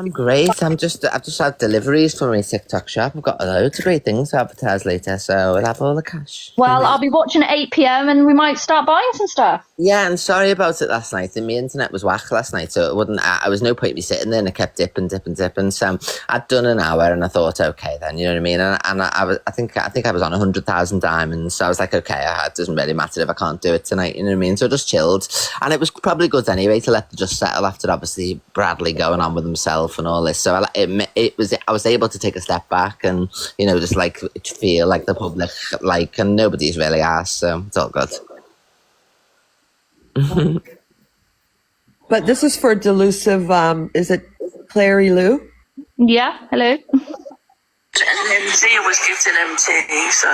I'm great. I've just had deliveries for my TikTok shop. I've got loads of great things to advertise later, so I'll have all the cash. Well, I'll be watching at 8 p.m. and we might start buying some stuff. Yeah, and sorry about it last night. And my internet was whack last night, so it wouldn't. I was no point me sitting there, and it kept dipping. So I'd done an hour, and I thought, okay, then you know what I mean. And I think I was on 100,000 diamonds. So I was like, okay, it doesn't really matter if I can't do it tonight. You know what I mean? So I just chilled, and it was probably good anyway to let the dust settle after obviously Bradley going on with himself and all this. So I was able to take a step back and just like feel like the public and nobody's really asked, so it's all good. But this is for delusive, is it Clary Lou? Yeah, hello. And Zia was gifted MT, so.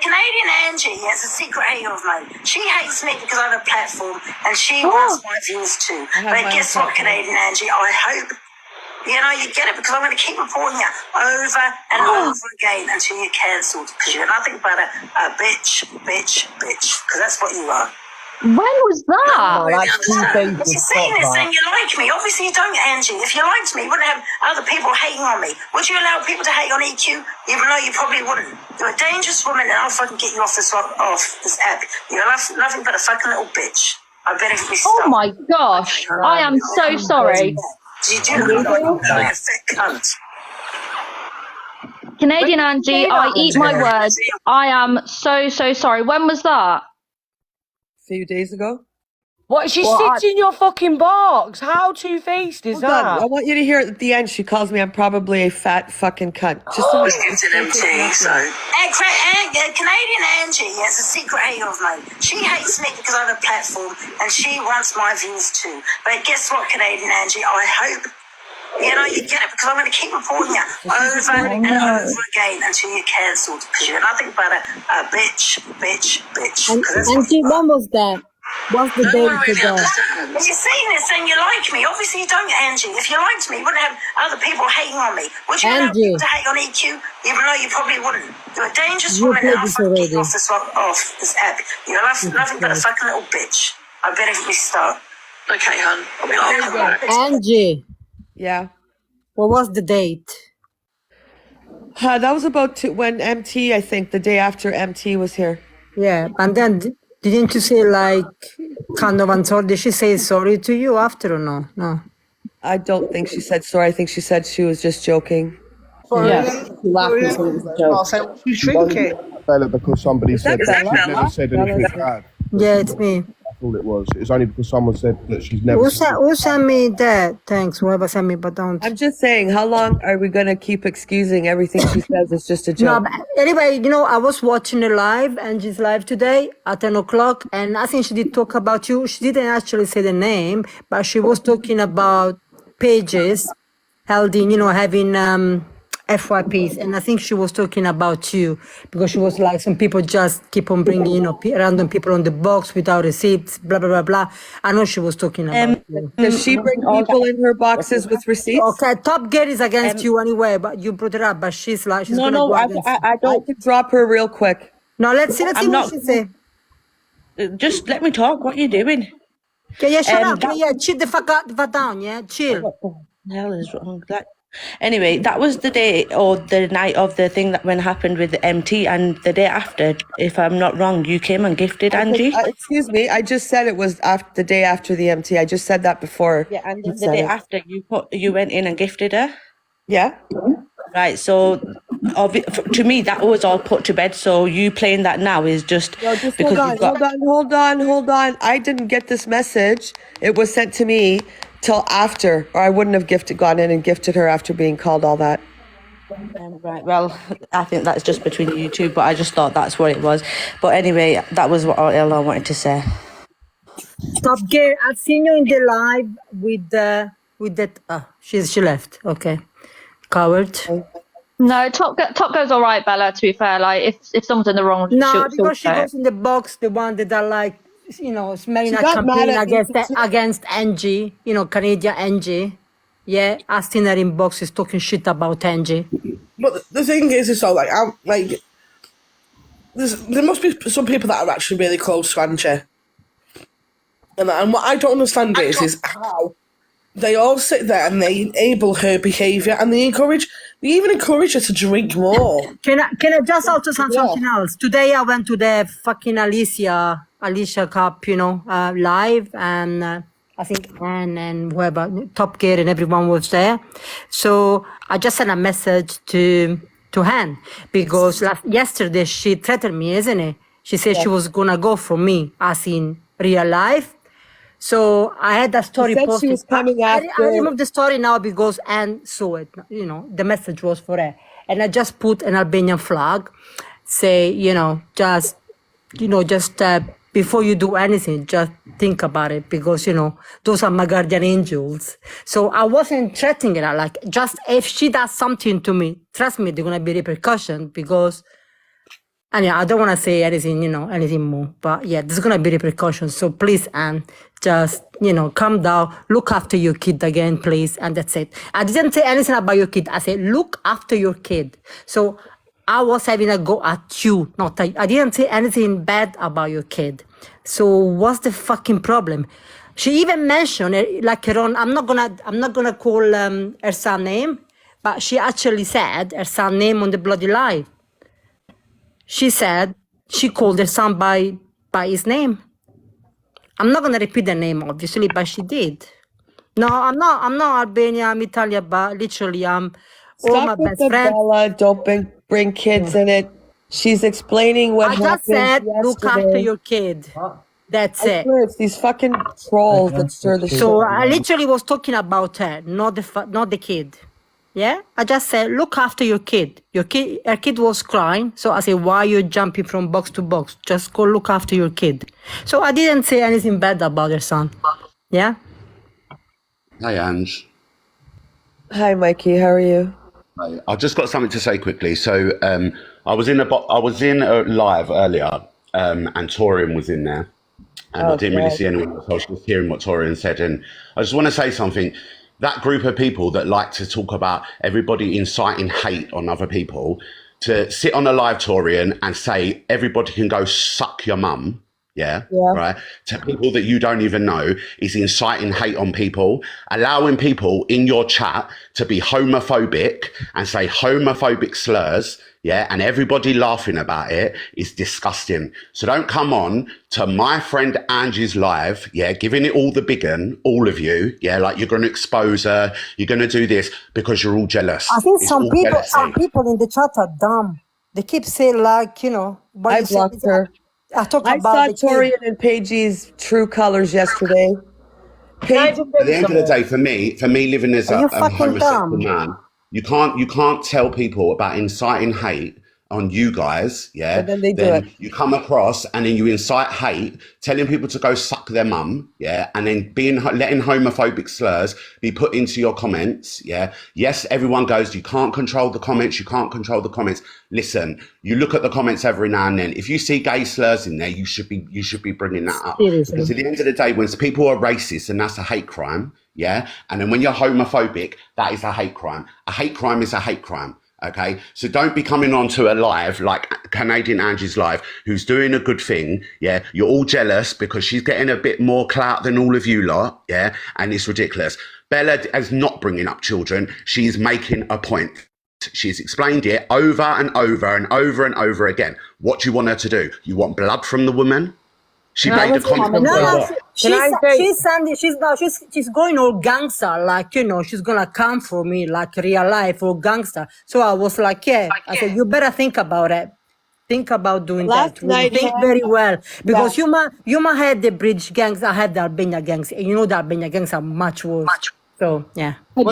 Canadian Angie has a secret hate of mine. She hates me because I have a platform and she wants my views too. But guess what, Canadian Angie? I hope you get it, because I'm going to keep reporting you over and over again until you're cancelled, because you're nothing but a bitch, because that's what you are. When was that? If you're saying this, then you like me. Obviously you don't, Angie. If you liked me, you wouldn't have other people hating on me. Would you allow people to hate on EQ? Even though you probably wouldn't. You're a dangerous woman, and I'll fucking get you off this app. You're nothing but a fucking little bitch. I bet if we stop. Oh my gosh. I am so sorry. You do look like a fat cunt. Canadian Angie, I eat my words. I am so sorry. When was that? A few days ago. What? She sits in your fucking box. How two-faced is that? I want you to hear it at the end. She calls me, I'm probably a fat fucking cunt. Just a minute. It's an MT, so. Canadian Angie has a secret hate of mine. She hates me because I have a platform and she wants my views too. But guess what, Canadian Angie? I hope you get it, because I'm going to keep reporting you over and over again until you're cancelled, because you're nothing but a bitch. Angie, when was that? What's the date today? If you're saying this, then you like me. Obviously you don't, Angie. If you liked me, you wouldn't have other people hating on me. Would you allow people to hate on EQ? Even though you probably wouldn't. You're a dangerous woman, and I'll fucking get you off this app. You're nothing but a fucking little bitch. I bet if we start. Okay, hon. I'll come back. Angie. Yeah. What was the date? That was about when MT, I think, the day after MT was here. Yeah, and then didn't you say like kind of I'm sorry? Did she say sorry to you after or no? No. I don't think she said sorry. I think she said she was just joking. Yeah. She's drinking. Bella, because somebody said that she's never said anything bad. Yeah, it's me. That's all it was. It's only because someone said that she's never. Who sent me that? Thanks. Whoever sent me, but don't. I'm just saying, how long are we going to keep excusing everything she says is just a joke? No, but anyway, I was watching a live, Angie's live today at 10 o'clock, and I think she did talk about you. She didn't actually say the name, but she was talking about pages held in, having FYPs, and I think she was talking about you, because she was like, some people just keep on bringing, random people on the box without receipts, blah, blah, blah, blah. I know she was talking about you. Does she bring people in her boxes with receipts? Okay, Top Gear is against you anyway, but you brought it up, but she's like, she's No, I don't. I could drop her real quick. No, let's see what she say. Just let me talk. What are you doing? Yeah, shut up. Yeah, chill the fuck down, yeah? Chill. What the hell is wrong with that? Anyway, that was the day or the night of the thing that when happened with the MT, and the day after, if I'm not wrong, you came and gifted Angie. Excuse me, I just said it was the day after the MT. I just said that before. Yeah, and then the day after, you went in and gifted her. Yeah. Right, so to me that was all put to bed. So you playing that now is just because hold on. I didn't get this message. It was sent to me till after, or I wouldn't have gone in and gifted her after being called all that. Right, well, I think that's just between you two, but I just thought that's what it was. But anyway, that was what all I wanted to say. Top Gear, I've seen you in the live with that. She left. Okay, coward. No, Top Girl's all right, Bella. To be fair, like if someone's in the wrong, because she goes in the box, the one that are like, smelling a campaign against Angie, Canadian Angie. Yeah, asking her in boxes, talking shit about Angie. But the thing is all like, there must be some people that are actually really close to Angie. And what I don't understand is how they all sit there and they enable her behaviour, and they even encourage her to drink more. Can I just also say something else? Today I went to the fucking Alicia Cup, live, and I think Anne and whoever, Top Gear and everyone was there. So I just sent a message to Han, because yesterday she threatened me, isn't it? She said she was gonna go for me, as in real life. So I had that story said posted. she was coming I after. removed the story now because Anne saw it. The message was for her, and I just put an Albanian flag, say, just before you do anything, just think about it, because those are my guardian angels. So I wasn't threatening her. Like, just if she does something to me, trust me, there's gonna be repercussions, because. And I don't want to say anything, anything more. But yeah, there's going to be repercussions. So please, Anne, just, calm down. Look after your kid again, please. And that's it. I didn't say anything about your kid. I said, look after your kid. So I was having a go at you. I didn't say anything bad about your kid. So what's the fucking problem? She even mentioned, later on, I'm not gonna call her son name, but she actually said her son name on the bloody live. She said she called her son by his name. I'm not gonna repeat the name, obviously, but she did. No, I'm not Albania, I'm Italian, but literally I'm all my Stop with best the friends. Bella, don't bring kids in it. She's explaining what I happened just said, yesterday. look after your kid. That's I it. swear it's these fucking trolls that stir the shit. So I literally was talking about her, not the kid. Yeah, I just said, look after your kid. Her kid was crying. So I said, why are you jumping from box to box? Just go look after your kid. So I didn't say anything bad about her son. Yeah. Hey, Ange. Hi, Mikey. How are you? Hey, I've just got something to say quickly. So I was in a live earlier, and Torian was in there, and I didn't really see anyone else. I was just hearing what Torian said, and I just want to say something. That group of people that like to talk about everybody inciting hate on other people, to sit on a live Torian and say everybody can go suck your mum, right? To people that you don't even know, is inciting hate on people, allowing people in your chat to be homophobic and say homophobic slurs, and everybody laughing about it is disgusting. So don't come on to my friend Angie's live, giving it all the big un, all of you, like you're going to expose her, you're going to do this because you're all jealous. I think It's some all people jealousy. in the chat are dumb. They keep saying like, I blocked her. I talk I about saw the kid. Torian and Paige's true colors yesterday. At the end of the day, for me living as Are a you fucking homosexual dumb? man, you can't tell people about inciting hate on you guys, And then they do it. you come across and then you incite hate, telling people to go suck their mum, and then letting homophobic slurs be put into your comments, Yes, everyone goes, you can't control the comments, Listen, you look at the comments every now and then. If you see gay slurs in there, you should be bringing that up. Seriously. Because at the end of the day, when people are racist, and that's a hate crime, and then when you're homophobic, that is a hate crime. A hate crime is a hate crime. Okay, so don't be coming on to a live like Canadian Angie's live, who's doing a good thing. You're all jealous because she's getting a bit more clout than all of you lot. And it's ridiculous. Bella is not bringing up children. She's making a point. She's explained it over and over and over and over again. What do you want her to do? You want blood from the woman? She made a comment. No, she's going all gangster, like, she's gonna come for me like real life or gangster. So I was like, I said, you better think about it. Think about doing Last that. night, Think very well, because you might have the bridge gangs. I have the Albania gangs, and the Albania gangs are much worse. So yeah. You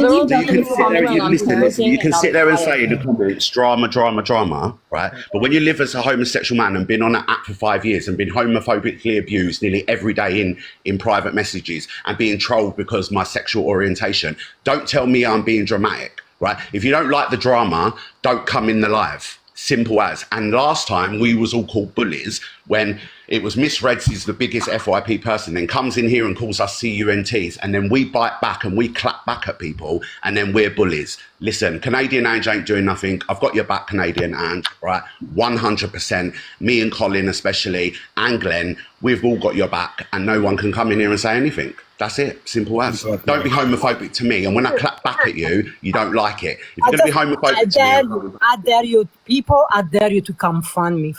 can sit there and say in the comments, drama, right? But when you live as a homosexual man and been on that app for 5 years and been homophobically abused nearly every day in private messages and being trolled because my sexual orientation, don't tell me I'm being dramatic, right? If you don't like the drama, don't come in the live. Simple as. And last time we was all called bullies when it was misread. He's the biggest FYP person, then comes in here and calls us CUNTs, and then we bite back and we clap back at people, and then we're bullies. Listen, Canadian Ange ain't doing nothing. I've got your back, Canadian Ange, right? 100%. Me and Colin especially, and Glenn, we've all got your back, and no one can come in here and say anything. That's it. Simple as. Don't be homophobic to me, and when I clap back at you, you don't like it. If you're going to be homophobic to me... I dare you, people, I dare you to come fund me.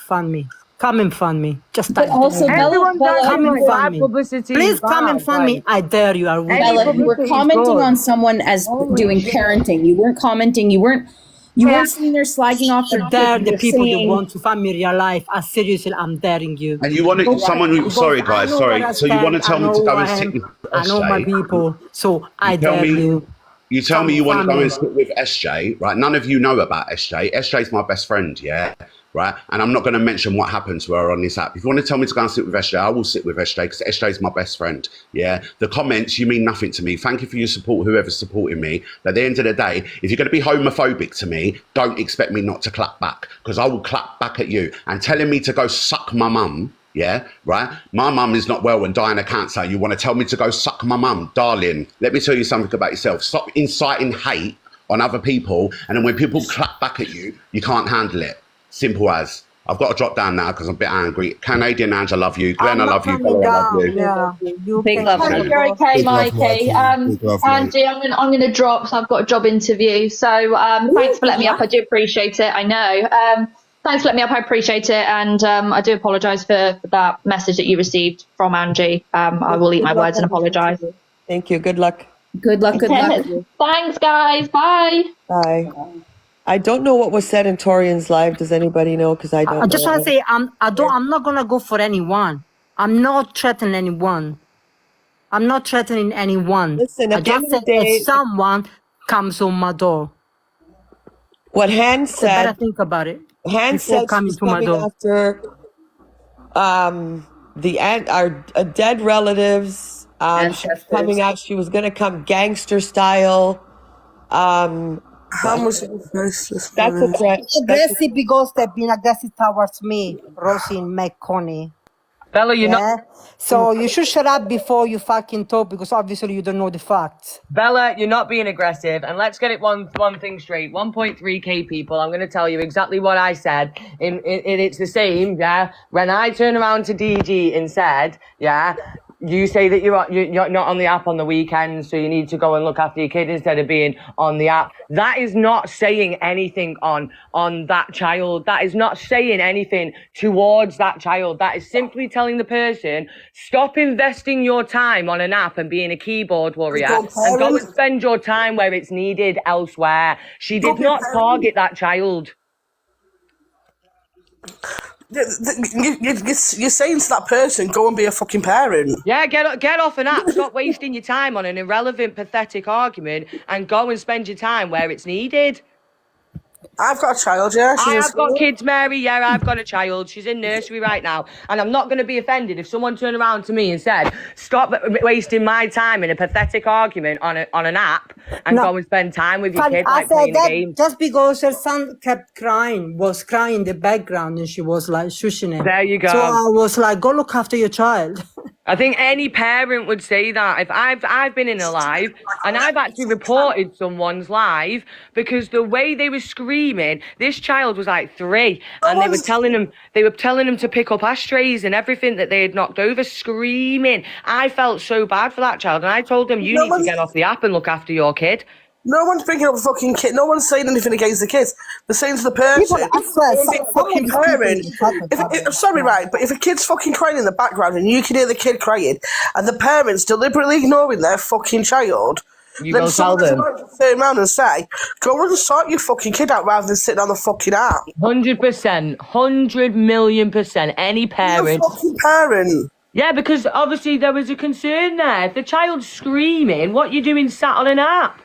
Come and fund me. Just but also, Bella, come and fund me. Publicity. Please come and fund me. I dare you. Bella, you were commenting on someone as doing parenting. You weren't commenting. You weren't sitting there slagging off their dare the people that want to fund me in real life. I seriously, I'm daring you. And you want to, someone who, sorry guys, sorry. So you want to tell me to go and sit with SJ? I know my people, so I dare you. You tell me you want to go and sit with SJ, right? None of you know about SJ. SJ's my best friend, yeah? Right? And I'm not going to mention what happened to her on this app. If you want to tell me to go and sit with SJ, I will sit with SJ because SJ is my best friend. Yeah. The comments, you mean nothing to me. Thank you for your support, whoever's supporting me. But at the end of the day, if you're going to be homophobic to me, don't expect me not to clap back because I will clap back at you. And telling me to go suck my mum, yeah, right? My mum is not well and dying of cancer. You want to tell me to go suck my mum? Darling, let me tell you something about yourself. Stop inciting hate on other people. And then when people clap back at you, you can't handle it. Simple as. I've got to drop down now because I'm a bit angry. Canadian Ange, I love you. Glenn, I love you. Bella, I love you. Yeah. Big love. You're okay, Mikey. Angie, I'm going to drop. So I've got a job interview. So thanks for letting me up. I do appreciate it. I know. Thanks for letting me up. I appreciate it. And I do apologise for that message that you received from Angie. I will eat my words and apologise. Thank you. Good luck. Good luck. Thanks, guys. Bye. Bye. I don't know what was said in Torian's live. Does anybody know? Because I don't. I just want to say I'm not gonna go for anyone. I'm not threatening anyone. I'm not threatening anyone. Listen, I just said if someone comes on my door. What Han said. I better think about it. Han said coming to my door after our dead relatives. She's coming out. She was gonna come gangster style. How was nice this That's a threat. Aggressive because they've been aggressive towards me, Rosie and McConney. Bella, you're not. So you should shut up before you fucking talk because obviously you don't know the facts. Bella, you're not being aggressive, and let's get it one thing straight. 1.3k people. I'm going to tell you exactly what I said. And it's the same, yeah. When I turn around to DG and said, yeah. You say that you're not on the app on the weekends, so you need to go and look after your kid instead of being on the app. That is not saying anything on that child. That is not saying anything towards that child. That is simply telling the person, stop investing your time on an app and being a keyboard warrior and go and spend your time where it's needed elsewhere. She did not target that child. You're saying to that person, go and be a fucking parent. Yeah, get off an app. Stop wasting your time on an irrelevant, pathetic argument and go and spend your time where it's needed. I've got a child, yeah. I have got kids, Mary. Yeah, I've got a child. She's in nursery right now. And I'm not going to be offended if someone turned around to me and said, stop wasting my time in a pathetic argument on an app and go and spend time with your kid like playing a game. Just because her son was crying in the background and she was like shushing him. There you go. So I was like, go look after your child. I think any parent would say that. If I've been in a live and I've actually reported someone's live because the way they were screaming, this child was like 3 and they were telling him to pick up ashtrays and everything that they had knocked over, screaming. I felt so bad for that child and I told them, you need to get off the app and look after your kid. No one's bringing up a fucking kid. No one's saying anything against the kids. They're saying to the person, fucking parent. Sorry, right, but if a kid's fucking crying in the background and you can hear the kid crying and the parent's deliberately ignoring their fucking child, you then tell them. Turn around and say, go and sort your fucking kid out rather than sitting on the fucking app. 100%, 100,000,000%. Any parent. You're a fucking parent. Yeah, because obviously there was a concern there. If the child's screaming, what are you doing sat on an app?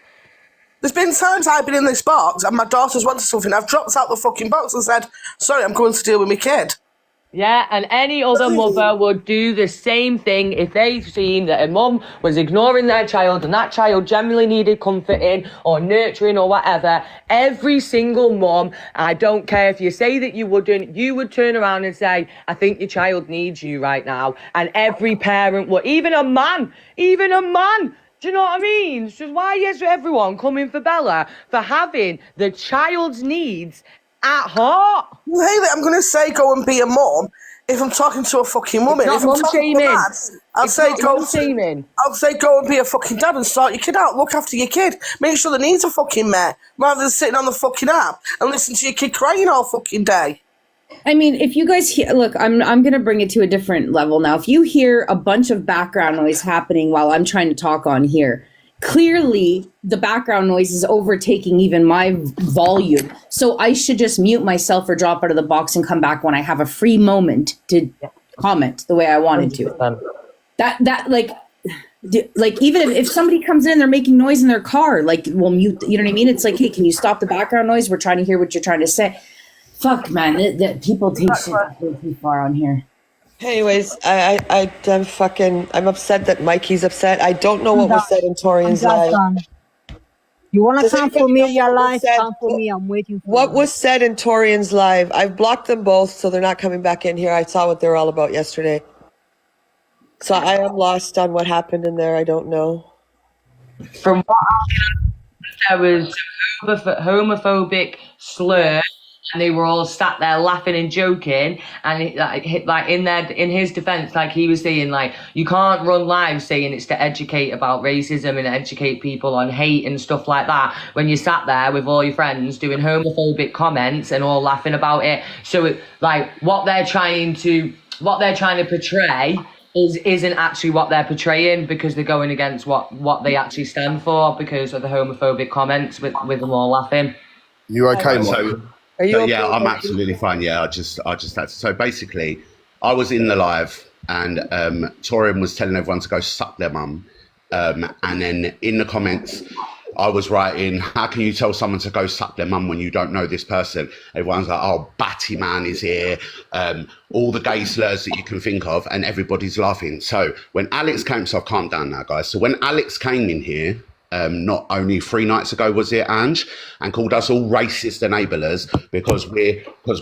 There's been times I've been in this box and my daughter's wanted something. I've dropped out the fucking box and said, sorry, I'm going to deal with my kid. Yeah, and any other mother would do the same thing if they've seen that a mum was ignoring their child and that child generally needed comforting or nurturing or whatever. Every single mum, I don't care if you say that you wouldn't, you would turn around and say, I think your child needs you right now. And every parent would, even a man. Do you know what I mean? So why is everyone coming for Bella for having the child's needs at heart? Well, Hayley, I'm going to say go and be a mum if I'm talking to a fucking woman. It's If I'm not talking to a mum-shaming. dad, I'll say go and be a fucking dad and sort your kid out. Look after your kid. Make sure the needs are fucking met, rather than sitting on the fucking app and listen to your kid crying all fucking day. I mean, if you guys hear, look, I'm going to bring it to a different level now. If you hear a bunch of background noise happening while I'm trying to talk on here, clearly the background noise is overtaking even my volume. So I should just mute myself or drop out of the box and come back when I have a free moment to comment the way I wanted to. Like even if somebody comes in, they're making noise in their car, like we'll mute, you know what I mean? It's like, hey, can you stop the background noise? We're trying to hear what you're trying to say. Fuck, man, that people take shit too far on here. Anyways, I'm upset that Mikey's upset. I don't know what was said in Torian's live. You want to come for me in your life? Come for me. I'm waiting for What was said in Torian's live? I've blocked them both, so they're not coming back in here. I saw what they were all about yesterday. So I am lost on what happened in there. I don't know. From what there was homophobic slur, and they were all sat there laughing and joking, and like in his defense, like he was saying, like, you can't run live saying it's to educate about racism and educate people on hate and stuff like that when you sat there with all your friends doing homophobic comments and all laughing about it. So like what they're trying to portray isn't actually what they're portraying, because they're going against what they actually stand for because of the homophobic comments with them all laughing. You okay, Mike? So, yeah, I'm absolutely fine. Yeah, I just had to. So basically, I was in the live and Torian was telling everyone to go suck their mum. And then in the comments, I was writing, how can you tell someone to go suck their mum when you don't know this person? Everyone's like, oh, Batty Man is here. All the gay slurs that you can think of, and everybody's laughing. So when Alex came, so I've calmed down now, guys. So when Alex came in here, not only 3 nights ago, was it, Ange, and called us all racist enablers because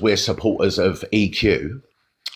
we're supporters of EQ,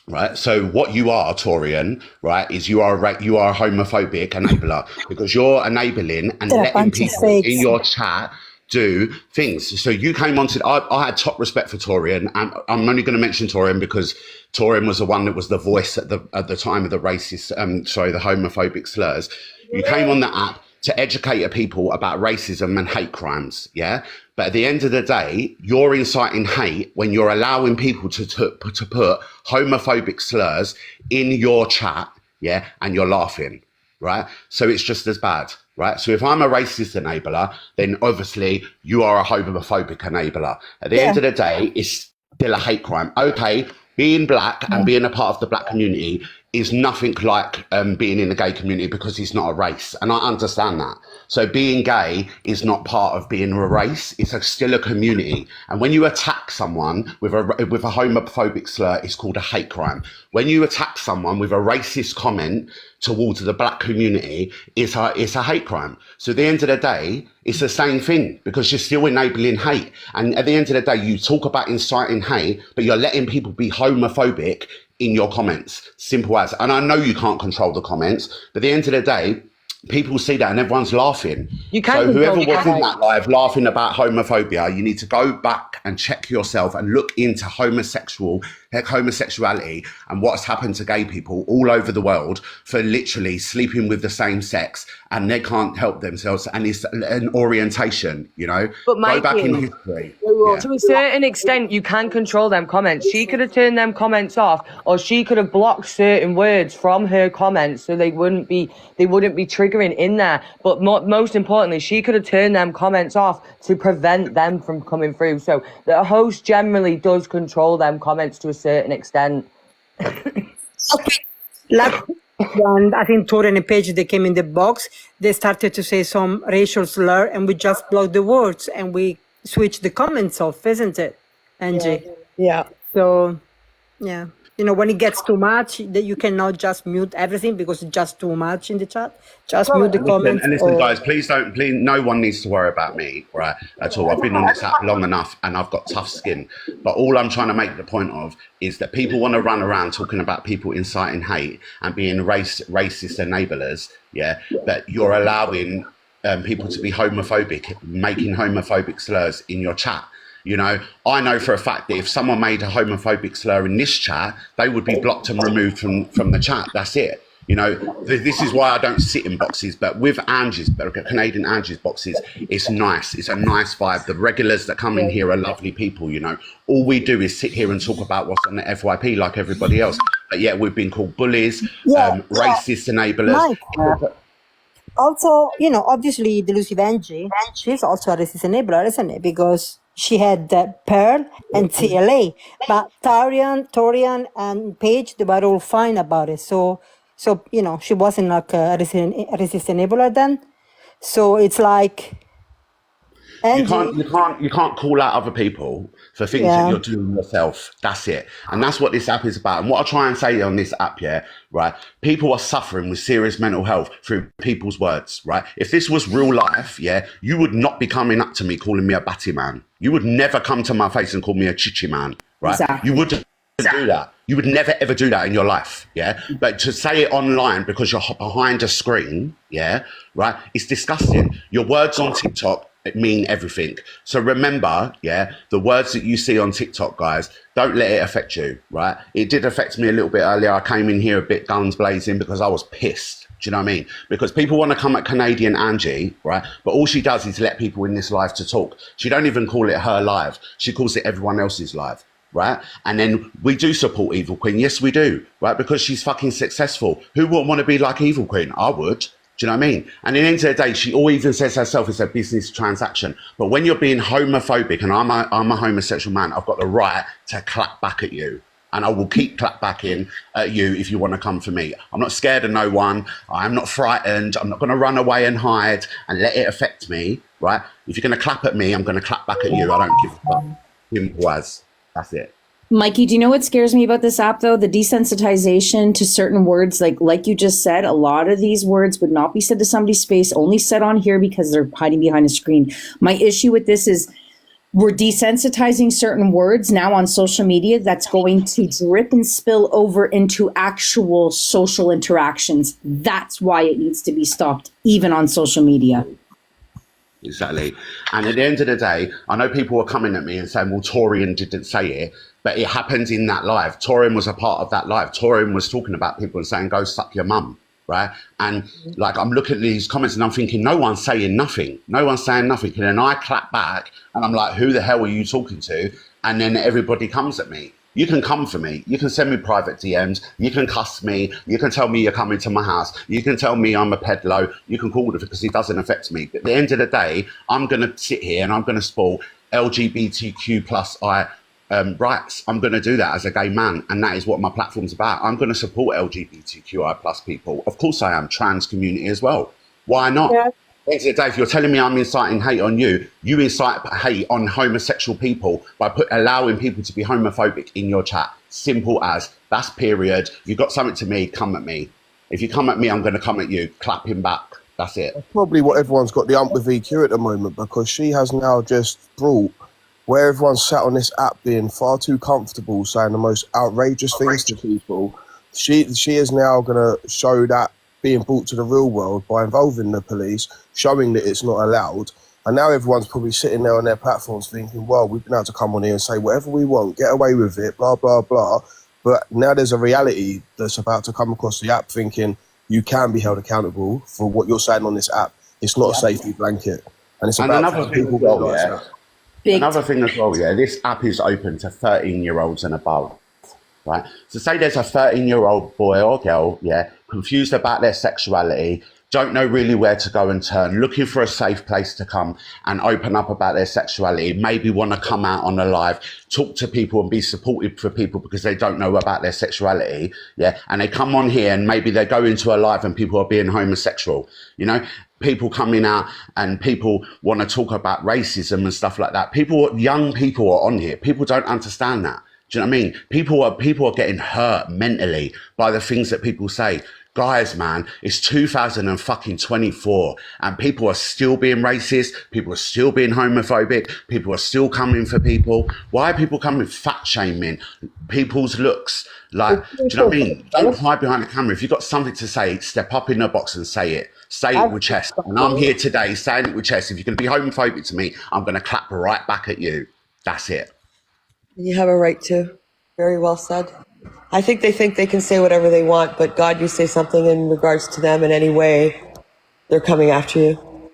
right? So what you are, Torian, right, is you are a homophobic enabler because you're enabling and letting people in your chat do things. So you came on to, I had top respect for Torian, and I'm only going to mention Torian because Torian was the one that was the voice at the time of the racist, the homophobic slurs. You came on that app to educate people about racism and hate crimes, yeah? But at the end of the day, you're inciting hate when you're allowing people to put homophobic slurs in your chat, yeah? And you're laughing, right? So it's just as bad, right? So if I'm a racist enabler, then obviously you are a homophobic enabler. At the end of the day, it's still a hate crime. Okay, being black and being a part of the black community is nothing like being in the gay community because it's not a race. And I understand that. So being gay is not part of being a race. It's still a community. And when you attack someone with a homophobic slur, it's called a hate crime. When you attack someone with a racist comment towards the black community, it's a hate crime. So at the end of the day, it's the same thing because you're still enabling hate. And at the end of the day, you talk about inciting hate, but you're letting people be homophobic in your comments. Simple as. And I know you can't control the comments, but at the end of the day, people see that and everyone's laughing. You can. So whoever was in that live laughing about homophobia, you need to go back and check yourself and look into homosexuality and what's happened to gay people all over the world for literally sleeping with the same sex and they can't help themselves, and it's an orientation, you know. But Mikey, go back in history. To a certain extent, you can control them comments. She could have turned them comments off, or she could have blocked certain words from her comments so they wouldn't be triggering in there. But most importantly, she could have turned them comments off to prevent them from coming through. So the host generally does control them comments to a certain extent. Okay. And I think Torian and Paige, they came in the box, they started to say some racial slur and we just blocked the words and we switched the comments off, isn't it, Angie? Yeah. So, yeah. when it gets too much, that you cannot just mute everything because it's just too much in the chat. Just mute the comments. And listen, guys, please, no one needs to worry about me, right, at all. I've been on this app long enough and I've got tough skin. But all I'm trying to make the point of is that people want to run around talking about people inciting hate and being racist enablers, yeah, but you're allowing people to be homophobic, making homophobic slurs in your chat. I know for a fact that if someone made a homophobic slur in this chat, they would be blocked and removed from the chat. That's it. This is why I don't sit in boxes. But with Canadian Angie's boxes, it's nice. It's a nice vibe. The regulars that come in here are lovely people. All we do is sit here and talk about what's on the FYP like everybody else. But yet we've been called bullies, racist enablers. Mike, also, obviously, Delusive Angie, she's also a racist enabler, isn't it? Because she had Pearl and TLA, but Torian and Paige, they were all fine about it. So she wasn't like a racist enabler then. So it's like Angie, you can't call out other people for things that you're doing yourself. That's it. And that's what this app is about. And what I try and say on this app, right, people are suffering with serious mental health through people's words, right? If this was real life, you would not be coming up to me calling me a batty man. You would never come to my face and call me a chichi man, right? Exactly. You wouldn't do that. You would never ever do that in your life, But to say it online because you're behind a screen, right, it's disgusting. Your words on TikTok mean everything. So remember, the words that you see on TikTok, guys, don't let it affect you, right? It did affect me a little bit earlier. I came in here a bit guns blazing because I was pissed. Do you know what I mean? Because people want to come at Canadian Angie, right? But all she does is let people in this live to talk. She don't even call it her live. She calls it everyone else's live. Right? And then we do support Evil Queen. Yes, we do. Right? Because she's fucking successful. Who wouldn't want to be like Evil Queen? I would. Do you know what I mean? And at the end of the day, she all even says herself it's a business transaction. But when you're being homophobic, and I'm a homosexual man, I've got the right to clap back at you. And I will keep clap backing at you if you want to come for me. I'm not scared of no one. I'm not frightened. I'm not going to run away and hide and let it affect me. Right? If you're going to clap at me, I'm going to clap back at you. I don't give a fuck. Simple as. That's it. Mikey, do you know what scares me about this app, though? The desensitization to certain words. Like you just said, a lot of these words would not be said to somebody's face, only said on here because they're hiding behind a screen. My issue with this is we're desensitizing certain words now on social media that's going to drip and spill over into actual social interactions. That's why it needs to be stopped, even on social media. Exactly. And at the end of the day, I know people are coming at me and saying, well, Torian didn't say it, but it happened in that live. Torian was a part of that live. Torian was talking about people and saying, go suck your mum, right? And like, I'm looking at these comments and I'm thinking, no one's saying nothing. No one's saying nothing. And then I clap back and I'm like, who the hell are you talking to? And then everybody comes at me. You can come for me. You can send me private DMs. You can cuss me. You can tell me you're coming to my house. You can tell me I'm a peddler. You can call it because it doesn't affect me. But at the end of the day, I'm going to sit here and I'm going to support LGBTQ plus rights. I'm going to do that as a gay man. And that is what my platform's about. I'm going to support LGBTQI plus people. Of course I am. Trans community as well. Why not? Yeah. At the end of the day, if you're telling me I'm inciting hate on you, you incite hate on homosexual people by allowing people to be homophobic in your chat. Simple as. That's period. If you've got something to me, come at me. If you come at me, I'm going to come at you. Clap him back. That's it. That's probably what everyone's got the ump with EQ at the moment, because she has now just brought where everyone's sat on this app being far too comfortable saying the most outrageous things to people. She is now going to show that being brought to the real world by involving the police, showing that it's not allowed. And now everyone's probably sitting there on their platforms thinking, well, we've been able to come on here and say whatever we want, get away with it, blah, blah, blah. But now there's a reality that's about to come across the app thinking you can be held accountable for what you're saying on this app. It's not a safety blanket. And it's about another thing as well, Another thing as well, this app is open to 13-year-olds and above. Right? So say there's a 13-year-old boy or girl, confused about their sexuality, don't know really where to go and turn, looking for a safe place to come and open up about their sexuality, maybe want to come out on a live, talk to people and be supportive for people because they don't know about their sexuality, and they come on here and maybe they go into a live and people are being homosexual, people coming out and people want to talk about racism and stuff like that. Young people are on here. People don't understand that. Do you know what I mean? People are getting hurt mentally by the things that people say. Guys, man, it's 2024 and people are still being racist. People are still being homophobic. People are still coming for people. Why are people coming fat shaming people's looks? Like, do you know what I mean? Don't hide behind the camera. If you've got something to say, step up in the box and say it. Say it with chest. And I'm here today saying it with chest. If you're going to be homophobic to me, I'm going to clap right back at you. That's it. You have a right to. Very well said. I think they can say whatever they want, but God, you say something in regards to them in any way, they're coming after you.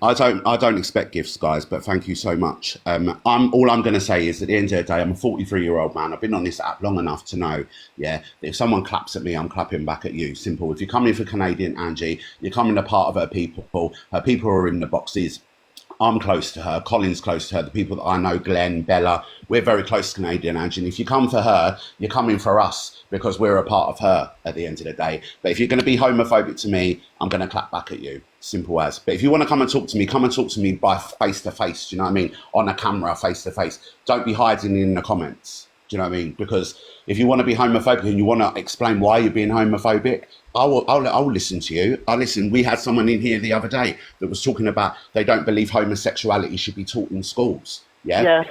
I don't expect gifts, guys, but thank you so much. All I'm going to say is at the end of the day, I'm a 43-year-old man. I've been on this app long enough to know, that if someone claps at me, I'm clapping back at you. Simple. If you're coming for Canadian Angie, you're coming a part of her people. Her people are in the boxes. I'm close to her. Colin's close to her. The people that I know, Glenn, Bella, we're very close to Canadian Angie. And if you come for her, you're coming for us because we're a part of her at the end of the day. But if you're going to be homophobic to me, I'm going to clap back at you. Simple as. But if you want to come and talk to me by face to face. Do you know what I mean? On a camera, face to face. Don't be hiding in the comments. Do you know what I mean? Because if you want to be homophobic and you want to explain why you're being homophobic, I'll listen to you. I'll listen. We had someone in here the other day that was talking about they don't believe homosexuality should be taught in schools. Yeah.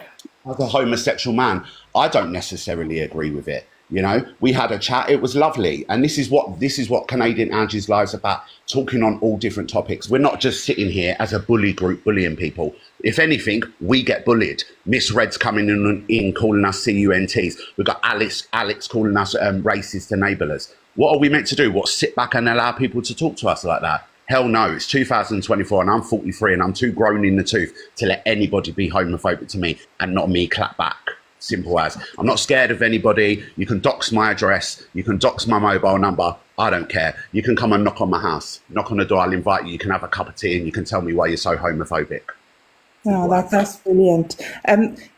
As a homosexual man, I don't necessarily agree with it. You know, we had a chat. It was lovely. And this is what Canadian Angie's Live's about, talking on all different topics. We're not just sitting here as a bully group bullying people. If anything, we get bullied. Miss Red's coming in calling us CUNTs. We've got Alex calling us racist enablers. What are we meant to do? What, sit back and allow people to talk to us like that? Hell no, it's 2024 and I'm 43 and I'm too grown in the tooth to let anybody be homophobic to me and not me clap back. Simple as. I'm not scared of anybody. You can dox my address. You can dox my mobile number. I don't care. You can come and knock on my house. Knock on the door. I'll invite you. You can have a cup of tea and you can tell me why you're so homophobic. Oh, that's brilliant.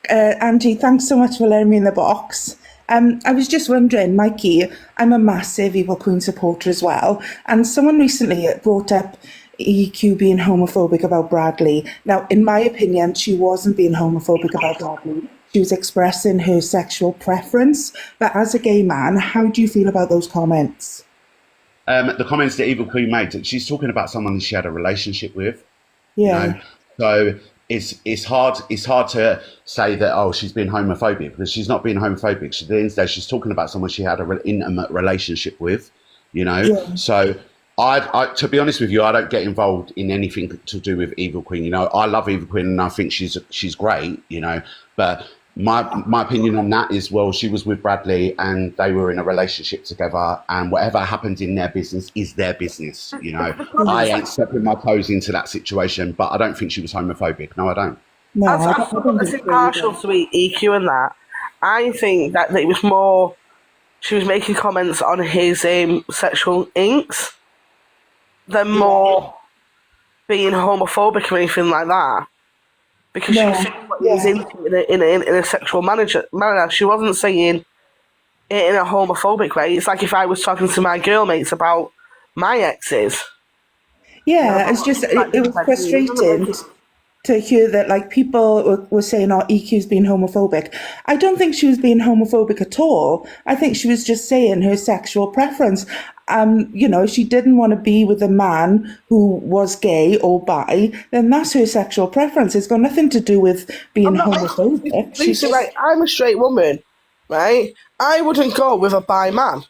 Angie, thanks so much for letting me in the box. I was just wondering, Mikey, I'm a massive Evil Queen supporter as well. And someone recently brought up EQ being homophobic about Bradley. Now, in my opinion, she wasn't being homophobic about Bradley. She was expressing her sexual preference. But as a gay man, how do you feel about those comments? The comments that Evil Queen made, she's talking about someone she had a relationship with. Yeah. You know? So it's hard to say that, she's being homophobic, because she's not being homophobic. At the end of the day, she's talking about someone she had an intimate relationship with, you know. Yeah. So I to be honest with you, I don't get involved in anything to do with Evil Queen. You know, I love Evil Queen and I think she's great, you know, but my opinion on that is, well, she was with Bradley and they were in a relationship together, and whatever happened in their business is their business, you know. I ain't stepping my toes into that situation, but I don't think she was homophobic. No, I don't. No, I think partial to EQ and that. I think that it was more, she was making comments on his sexual inks than more being homophobic or anything like that. Because she was saying what he was into in a sexual manner. She wasn't saying it in a homophobic way. It's like if I was talking to my girl mates about my exes. Yeah, it's just, it was frustrating to hear that, like, people were saying, EQ's being homophobic. I don't think she was being homophobic at all. I think she was just saying her sexual preference. You know, if she didn't want to be with a man who was gay or bi, then that's her sexual preference. It's got nothing to do with being homophobic. Lisa, right, I'm a straight woman, right? I wouldn't go with a bi man.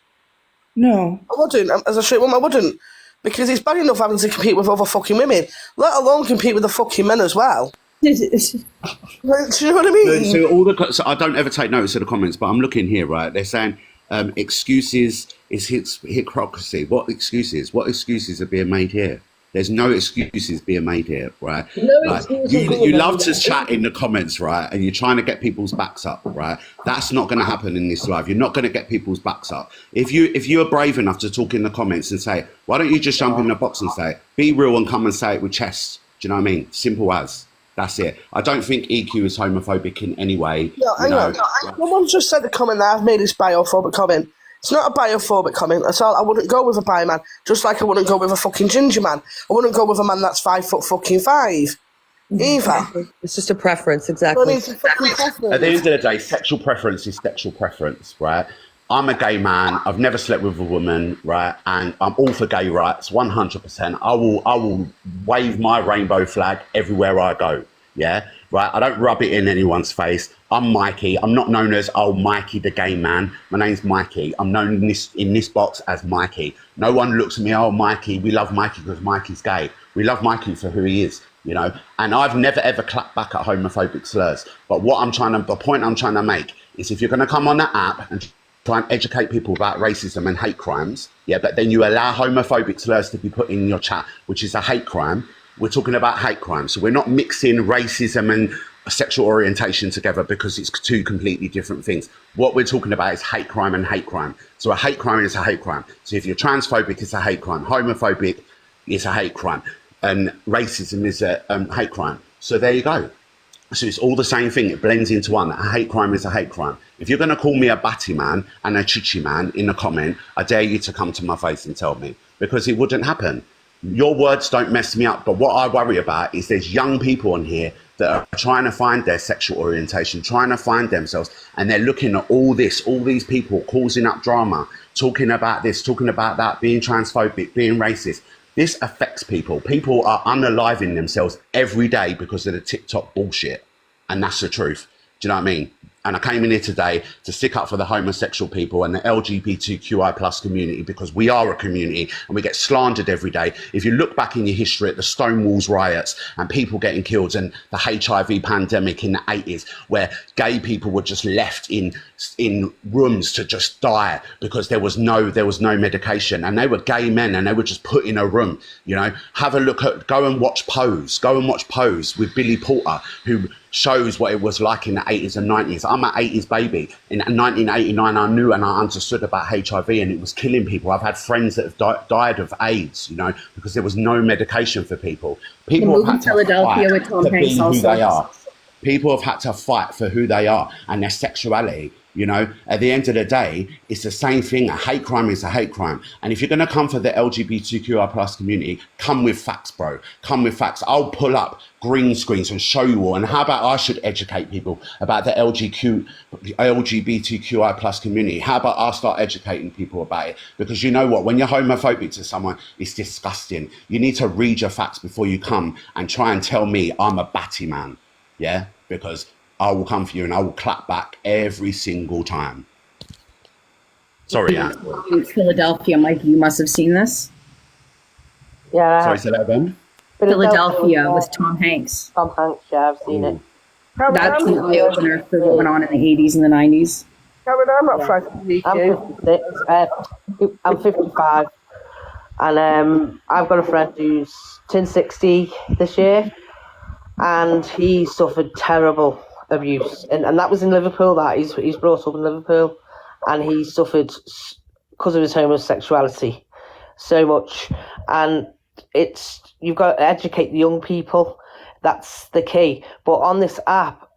No. I wouldn't. As a straight woman, I wouldn't. Because it's bad enough having to compete with other fucking women, let alone compete with the fucking men as well. Do you know what I mean? So I don't ever take notice of the comments, but I'm looking here, right? They're saying excuses is hypocrisy. What excuses? What excuses are being made here? There's no excuses being made here, right? You love to chat in the comments, right? And you're trying to get people's backs up, right? That's not going to happen in this live. You're not going to get people's backs up. If you are brave enough to talk in the comments and say, why don't you just jump in the box and say, be real and come and say it with chest? Do you know what I mean? Simple as. That's it. I don't think EQ is homophobic in any way. No, I know. Someone just said the comment that I've made this biophobic comment. It's not a biophobic comment. That's all. I wouldn't go with a bi man, just like I wouldn't go with a fucking ginger man. I wouldn't go with a man that's 5'5". Either. It's just a preference, Well, exactly. it's a fucking At the end preference. of the day, sexual preference is sexual preference, right? I'm a gay man. I've never slept with a woman, right? And I'm all for gay rights, 100%. I will wave my rainbow flag everywhere I go. Yeah, right. I don't rub it in anyone's face. I'm Mikey. I'm not known as Mikey the gay man. My name's Mikey. I'm known in this box as Mikey. No one looks at me, oh Mikey. We love Mikey because Mikey's gay. We love Mikey for who he is. And I've never ever clapped back at homophobic slurs. But the point I'm trying to make is if you're going to come on that app and try and educate people about racism and hate crimes, yeah, but then you allow homophobic slurs to be put in your chat, which is a hate crime. We're talking about hate crimes. So we're not mixing racism and sexual orientation together because it's two completely different things. What we're talking about is hate crime and hate crime. So a hate crime is a hate crime. So if you're transphobic, it's a hate crime. Homophobic is a hate crime. And racism is a hate crime. So there you go. So it's all the same thing. It blends into one. A hate crime is a hate crime. If you're going to call me a batty man and a chichi man in a comment, I dare you to come to my face and tell me, because it wouldn't happen. Your words don't mess me up. But what I worry about is there's young people on here that are trying to find their sexual orientation, trying to find themselves. And they're looking at all these people causing up drama, talking about this, talking about that, being transphobic, being racist. This affects people. People are unaliving themselves every day because of the TikTok bullshit. And that's the truth. Do you know what I mean? And I came in here today to stick up for the homosexual people and the LGBTQI plus community, because we are a community and we get slandered every day. If you look back in your history at the Stonewall riots and people getting killed and the HIV pandemic in the 80s, where gay people were just left in rooms to just die because there was no medication, and they were gay men and they were just put in a room. Have a look go and watch Pose with Billy Porter, who shows what it was like in the 80s and 90s. I'm an 80s baby. In 1989, I knew and I understood about HIV, and it was killing people. I've had friends that have died of AIDS, because there was no medication for people. People have had Philadelphia with Tom Hanks who also. they are. People have had to fight for who they are and their sexuality. At the end of the day, it's the same thing. A hate crime is a hate crime. And if you're going to come for the LGBTQI plus community, come with facts, bro. Come with facts. I'll pull up green screens and show you all. And how about I should educate people about the LGBTQI plus community? How about I start educating people about it? Because you know what? When you're homophobic to someone, it's disgusting. You need to read your facts before you come and try and tell me I'm a batty man. Yeah? Because I will come for you and I will clap back every single time. Sorry, Anne. In Philadelphia, Mike, you must have seen this. Yeah. Sorry, say that again. Philadelphia with Tom Hanks. Tom Hanks, yeah, I've seen it. That's the eye opener for what went on in the 80s and the 90s. Cameron, I'm not frightened of you. I'm 55. And I've got a friend who's turned 60 this year, and he suffered terrible abuse, and that was in Liverpool. That he's brought up in Liverpool, and he suffered because of his homosexuality so much. And you've got to educate the young people. That's the key. But on this app,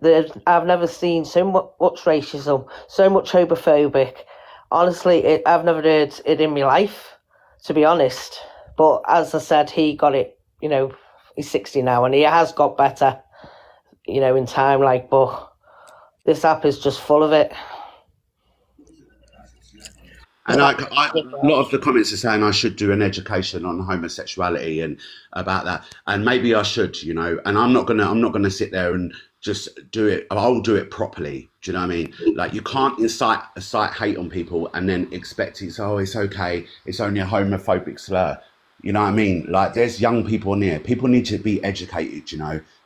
I've never seen so much racism, so much homophobic. Honestly, I've never heard it in my life, to be honest. But as I said, he got it. He's 60 now, and he has got better. In time, but this app is just full of it. And a lot of the comments are saying I should do an education on homosexuality and about that, and maybe I should, And I'm not gonna sit there and just do it. I'll do it properly. Do you know what I mean? Like, you can't incite hate on people and then expect it's okay. It's only a homophobic slur. You know what I mean? Like, there's young people in here. People need to be educated,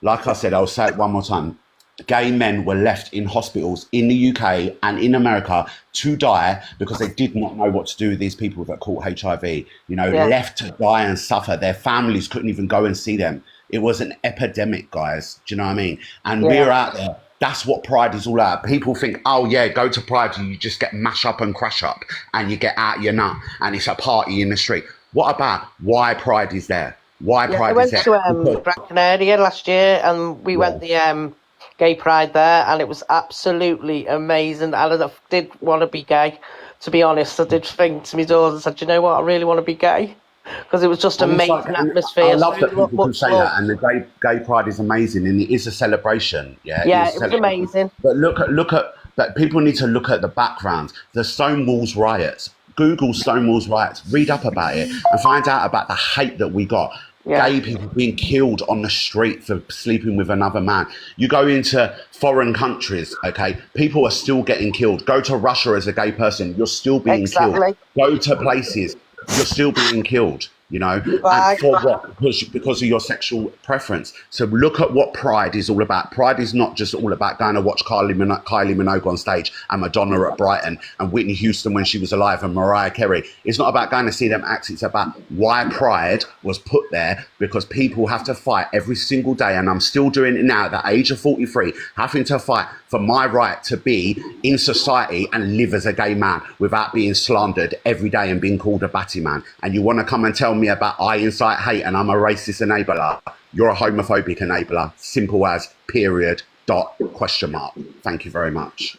Like I said, I'll say it one more time. Gay men were left in hospitals in the UK and in America to die because they did not know what to do with these people that caught HIV. Left to die and suffer. Their families couldn't even go and see them. It was an epidemic, guys. Do you know what I mean? And we're out there. That's what Pride is all about. People think, oh yeah, go to Pride, you just get mash up and crash up and you get out your nut and it's a party in the street. What about why Pride is there? Why Pride is there? I went to Gran Canaria last year, and we went the gay Pride there, and it was absolutely amazing. And I did want to be gay, to be honest. I did think to my daughter, I said, you know what, I really want to be gay. because it was just And it's amazing and atmosphere. I love So that people can much say love. that, and the gay pride is amazing, and it is a celebration. Yeah, it Yeah, is a it was celebration. amazing. But look at that. People need to look at the background. The Stonewall's riots. Google Stonewall's riots. Read up about it and find out about the hate that we got. Yeah. Gay people being killed on the street for sleeping with another man. You go into foreign countries, okay? People are still getting killed. Go to Russia as a gay person, you're still being killed. Go to places, you're still being killed. You know, and for what? Because of your sexual preference. So look at what Pride is all about. Pride is not just all about going to watch Kylie Minogue on stage and Madonna at Brighton and Whitney Houston when she was alive and Mariah Carey. It's not about going to see them act. It's about why Pride was put there, because people have to fight every single day. And I'm still doing it now at the age of 43, having to fight for my right to be in society and live as a gay man without being slandered every day and being called a batty man. And you want to come and tell me about I incite hate and I'm a racist enabler? You're a homophobic enabler. Simple as, period, dot, question mark. Thank you very much.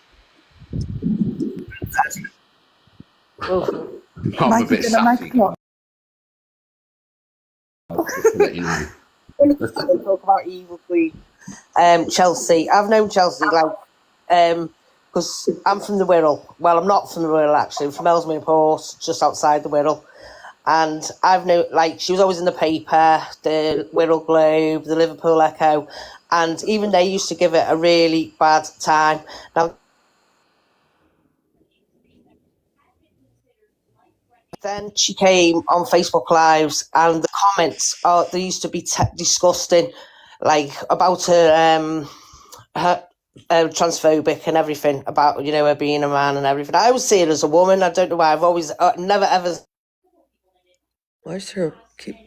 I'm a bit sassy. Just to let you know. Talk about evil queen. Chelsea. I've known Chelsea because I'm from the Wirral. Well, I'm not from the Wirral actually. I'm from Ellesmere Port, just outside the Wirral. And I've known, she was always in the paper, the Wirral Globe, the Liverpool Echo, and even they used to give it a really bad time. Now, then she came on Facebook Lives, and the comments they used to be disgusting, about her transphobic and everything, about her being a man and everything. I always see her as a woman. I don't know why. I've always never ever. Why's her keep?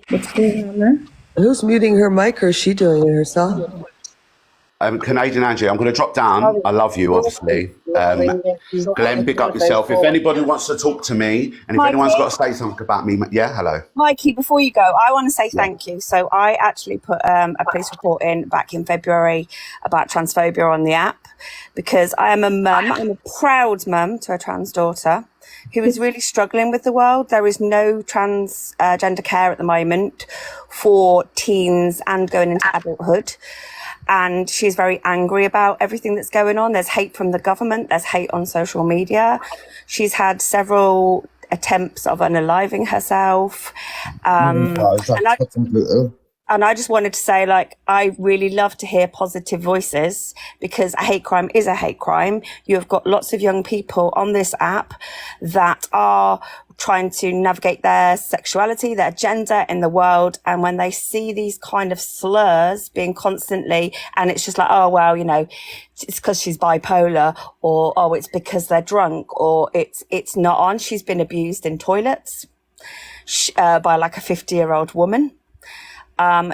What's going on there? Who's muting her mic, or is she doing it herself? Canadian Angie, I'm going to drop down. I love you, obviously. Glenn, big up yourself. If anybody wants to talk to me, and if anyone's got to say something about me, yeah, hello. Mikey, before you go, I want to say thank you. So I actually put a police report in back in February about transphobia on the app, because I am a mum. I'm a proud mum to a trans daughter who is really struggling with the world. There is no transgender care at the moment for teens and going into adulthood. And she's very angry about everything that's going on. There's hate from the government. There's hate on social media. She's had several attempts of unaliving herself. And I just wanted to say, I really love to hear positive voices, because a hate crime is a hate crime. You have got lots of young people on this app that are trying to navigate their sexuality, their gender in the world. And when they see these kind of slurs being constantly, and it's just like, oh, well, it's because she's bipolar, or, oh, it's because they're drunk, or it's not on. She's been abused in toilets by a 50-year-old woman.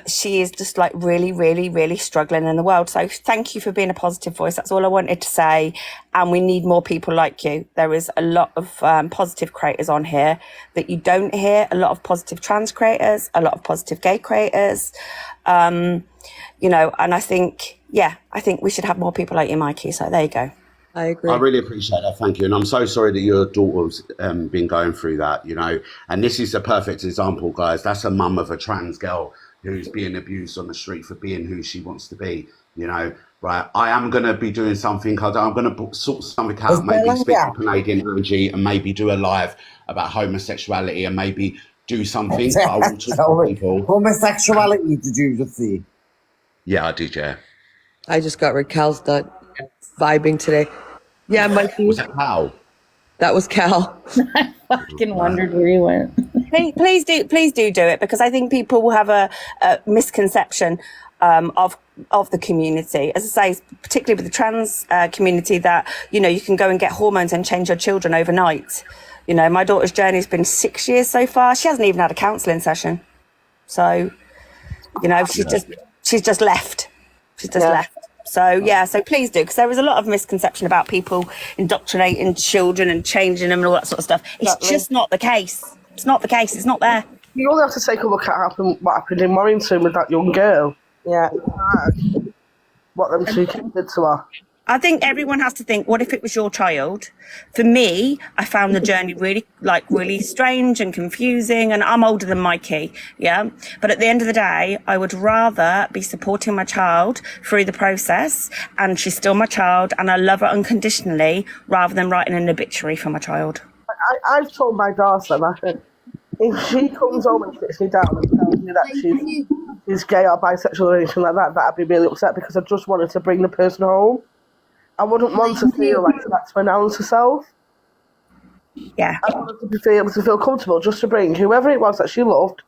She is just really, really, really struggling in the world. So thank you for being a positive voice. That's all I wanted to say. And we need more people like you. There is a lot of positive creators on here that you don't hear. A lot of positive trans creators, a lot of positive gay creators. And I think we should have more people like you, Mikey. So there you go. I agree. I really appreciate that. Thank you. And I'm so sorry that your daughter's been going through that, And this is a perfect example, guys. That's a mum of a trans girl who's being abused on the street for being who she wants to be, Right. I am going to be doing something. I'm going to sort something out, maybe speak to Canadian Angie and maybe do a live about homosexuality and maybe do something. But I will talk to people. Homosexuality, did you just see? Yeah, I did, yeah. I just got Cal's not vibing today. Yeah, Mikey. Was that Cal? That was Cal. I fucking wondered where he went. Please do it, because I think people will have a misconception of the community. As I say, particularly with the trans community, that you can go and get hormones and change your children overnight. My daughter's journey has been 6 years so far. She hasn't even had a counselling session. So, she's just left. She's just left. So please do, because there is a lot of misconception about people indoctrinating children and changing them and all that sort of stuff. It's just not the case. It's not the case. It's not there. You only have to take a look at what happened in Warrington with that young girl. Yeah. What them two kids did to her. I think everyone has to think, what if it was your child? For me, I found the journey really strange and confusing, and I'm older than Mikey, yeah? But at the end of the day, I would rather be supporting my child through the process, and she's still my child, and I love her unconditionally, rather than writing an obituary for my child. I've told my daughter that if she comes home and sits me down and tells me that she's gay or bisexual or anything like that, I'd be really upset, because I just wanted to bring the person home. I wouldn't want to feel like she had to announce herself. Yeah. I wanted to be able to feel comfortable just to bring whoever it was that she loved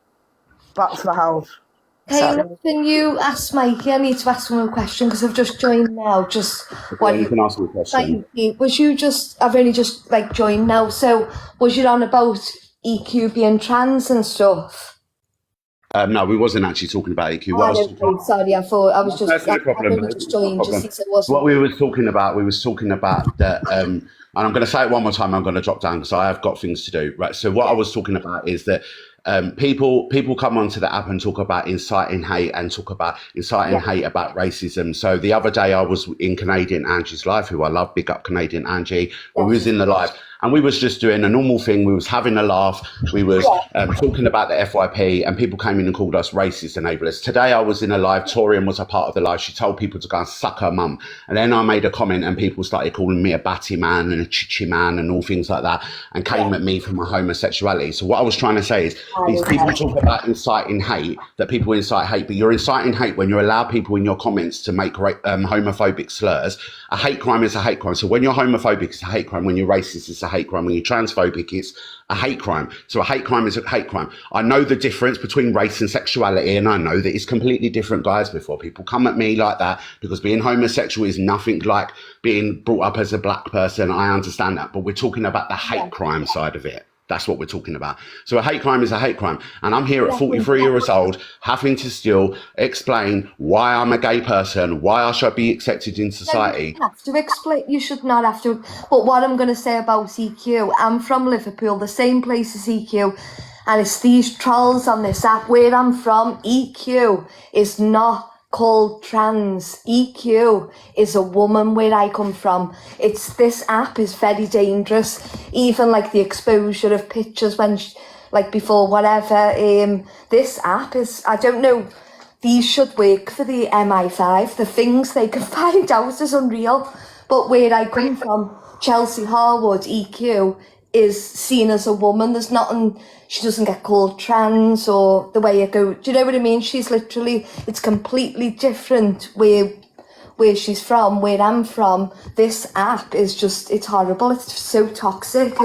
back to the house. Hey, can you ask Mikey? I need to ask him a question because I've just joined now. You can ask me a question. Was you just? I've only just joined now. So was you on about EQ being trans and stuff? No, we wasn't actually talking about EQ. Sorry, I thought I was just. That's no problem. What we was talking about that, and I'm going to say it one more time. I'm going to drop down because I have got things to do. Right. So what I was talking about is that people come onto the app and talk about inciting hate and talk about inciting hate about racism. So the other day I was in Canadian Angie's live, who I love, big up Canadian Angie. We was in the live. And we was just doing a normal thing. We was having a laugh. We was talking about the FYP, and people came in and called us racist enablers. Today I was in a live. Torian was a part of the live. She told people to go and suck her mum. And then I made a comment, and people started calling me a batty man and a chichi man and all things like that, and came at me for my homosexuality. So what I was trying to say is these people talk about inciting hate, that people incite hate, but you're inciting hate when you allow people in your comments to make homophobic slurs. A hate crime is a hate crime. So when you're homophobic, it's a hate crime. When you're racist, it's a hate crime. When you're transphobic, it's a hate crime. So a hate crime is a hate crime. I know the difference between race and sexuality, and I know that it's completely different, guys. Before people come at me like that, because being homosexual is nothing like being brought up as a black person. I understand that, but we're talking about the hate crime side of it. That's what we're talking about. So a hate crime is a hate crime. And I'm here at 43 years old having to still explain why I'm a gay person, why I should be accepted in society. You have to explain. You should not have to. But what I'm going to say about EQ, I'm from Liverpool, the same place as EQ. And it's these trolls on this app. Where I'm from, EQ is not called trans. EQ is a woman where I come from. This app is very dangerous. Even the exposure of pictures when before whatever. This app is, I don't know, these should work for the MI5. The things they can find out is unreal. But where I come from, Chelsea Harwood, EQ is seen as a woman. There's nothing, she doesn't get called trans or the way it goes. Do you know what I mean? She's literally, it's completely different where she's from, where I'm from. This app is just, it's horrible. It's so toxic.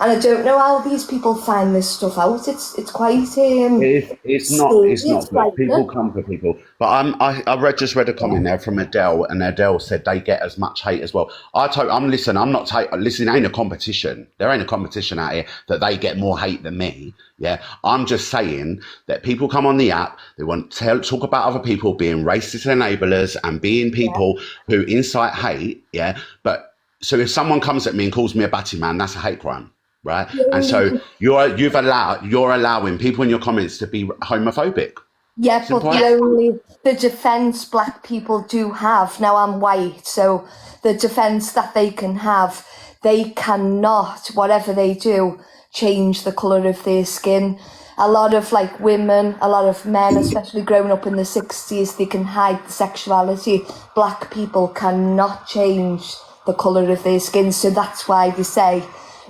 And I don't know how these people find this stuff out. It's quite it's not good. People come for people. But I just read a comment there from Adele, and Adele said they get as much hate as well. Listen, it ain't a competition. There ain't a competition out here that they get more hate than me. Yeah. I'm just saying that people come on the app, they want to talk about other people being racist enablers and being people who incite hate. Yeah. But so if someone comes at me and calls me a batty man, that's a hate crime. Right. And so you're allowing people in your comments to be homophobic. Yeah, but the defence black people do have, now I'm white, so the defence that they can have, they cannot, whatever they do, change the colour of their skin. A lot of women, a lot of men, especially growing up in the 60s, they can hide the sexuality. Black people cannot change the colour of their skin, so that's why they say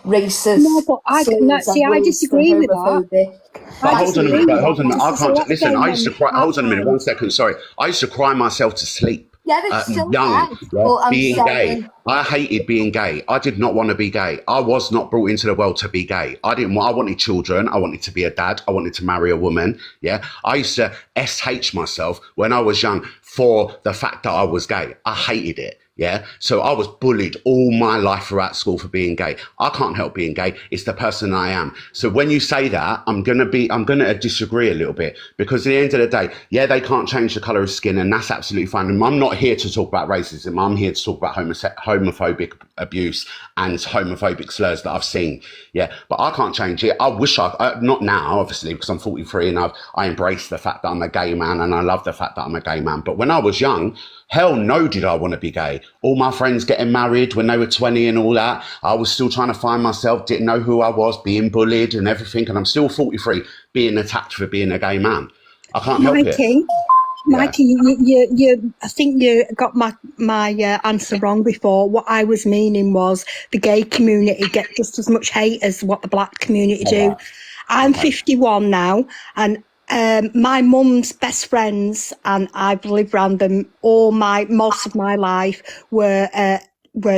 racist. No, but I disagree with that. But hold on a minute. I can't listen. I used to cry. Hold on a minute. 1 second. Sorry. I used to cry myself to sleep. Yeah, it's still young, being saying, gay. I hated being gay. I did not want to be gay. I was not brought into the world to be gay. I wanted children. I wanted to be a dad. I wanted to marry a woman. Yeah. I used to SH myself when I was young for the fact that I was gay. I hated it. Yeah. So I was bullied all my life throughout school for being gay. I can't help being gay. It's the person I am. So when you say that, I'm going to disagree a little bit, because at the end of the day, yeah, they can't change the colour of skin, and that's absolutely fine. And I'm not here to talk about racism. I'm here to talk about homophobic abuse and homophobic slurs that I've seen. Yeah, but I can't change it. I wish not now, obviously, because I'm 43 and I embrace the fact that I'm a gay man and I love the fact that I'm a gay man. But when I was young, hell no did I want to be gay. All my friends getting married when they were 20 and all that. I was still trying to find myself, didn't know who I was, being bullied and everything. And I'm still 43, being attacked for being a gay man. I can't help it. Mikey, you, I think you got my answer wrong before. What I was meaning was the gay community get just as much hate as what the black community do. I'm 51 now, and my mum's best friends, and I've lived around them most of my life, were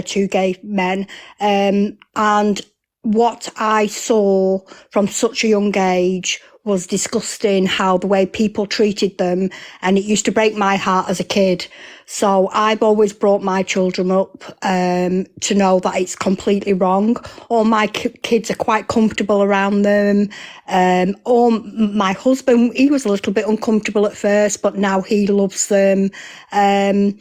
two gay men, and what I saw from such a young age was disgusting, how the way people treated them, and it used to break my heart as a kid. So I've always brought my children up to know that it's completely wrong. All my kids are quite comfortable around them. My husband, he was a little bit uncomfortable at first, but now he loves them. And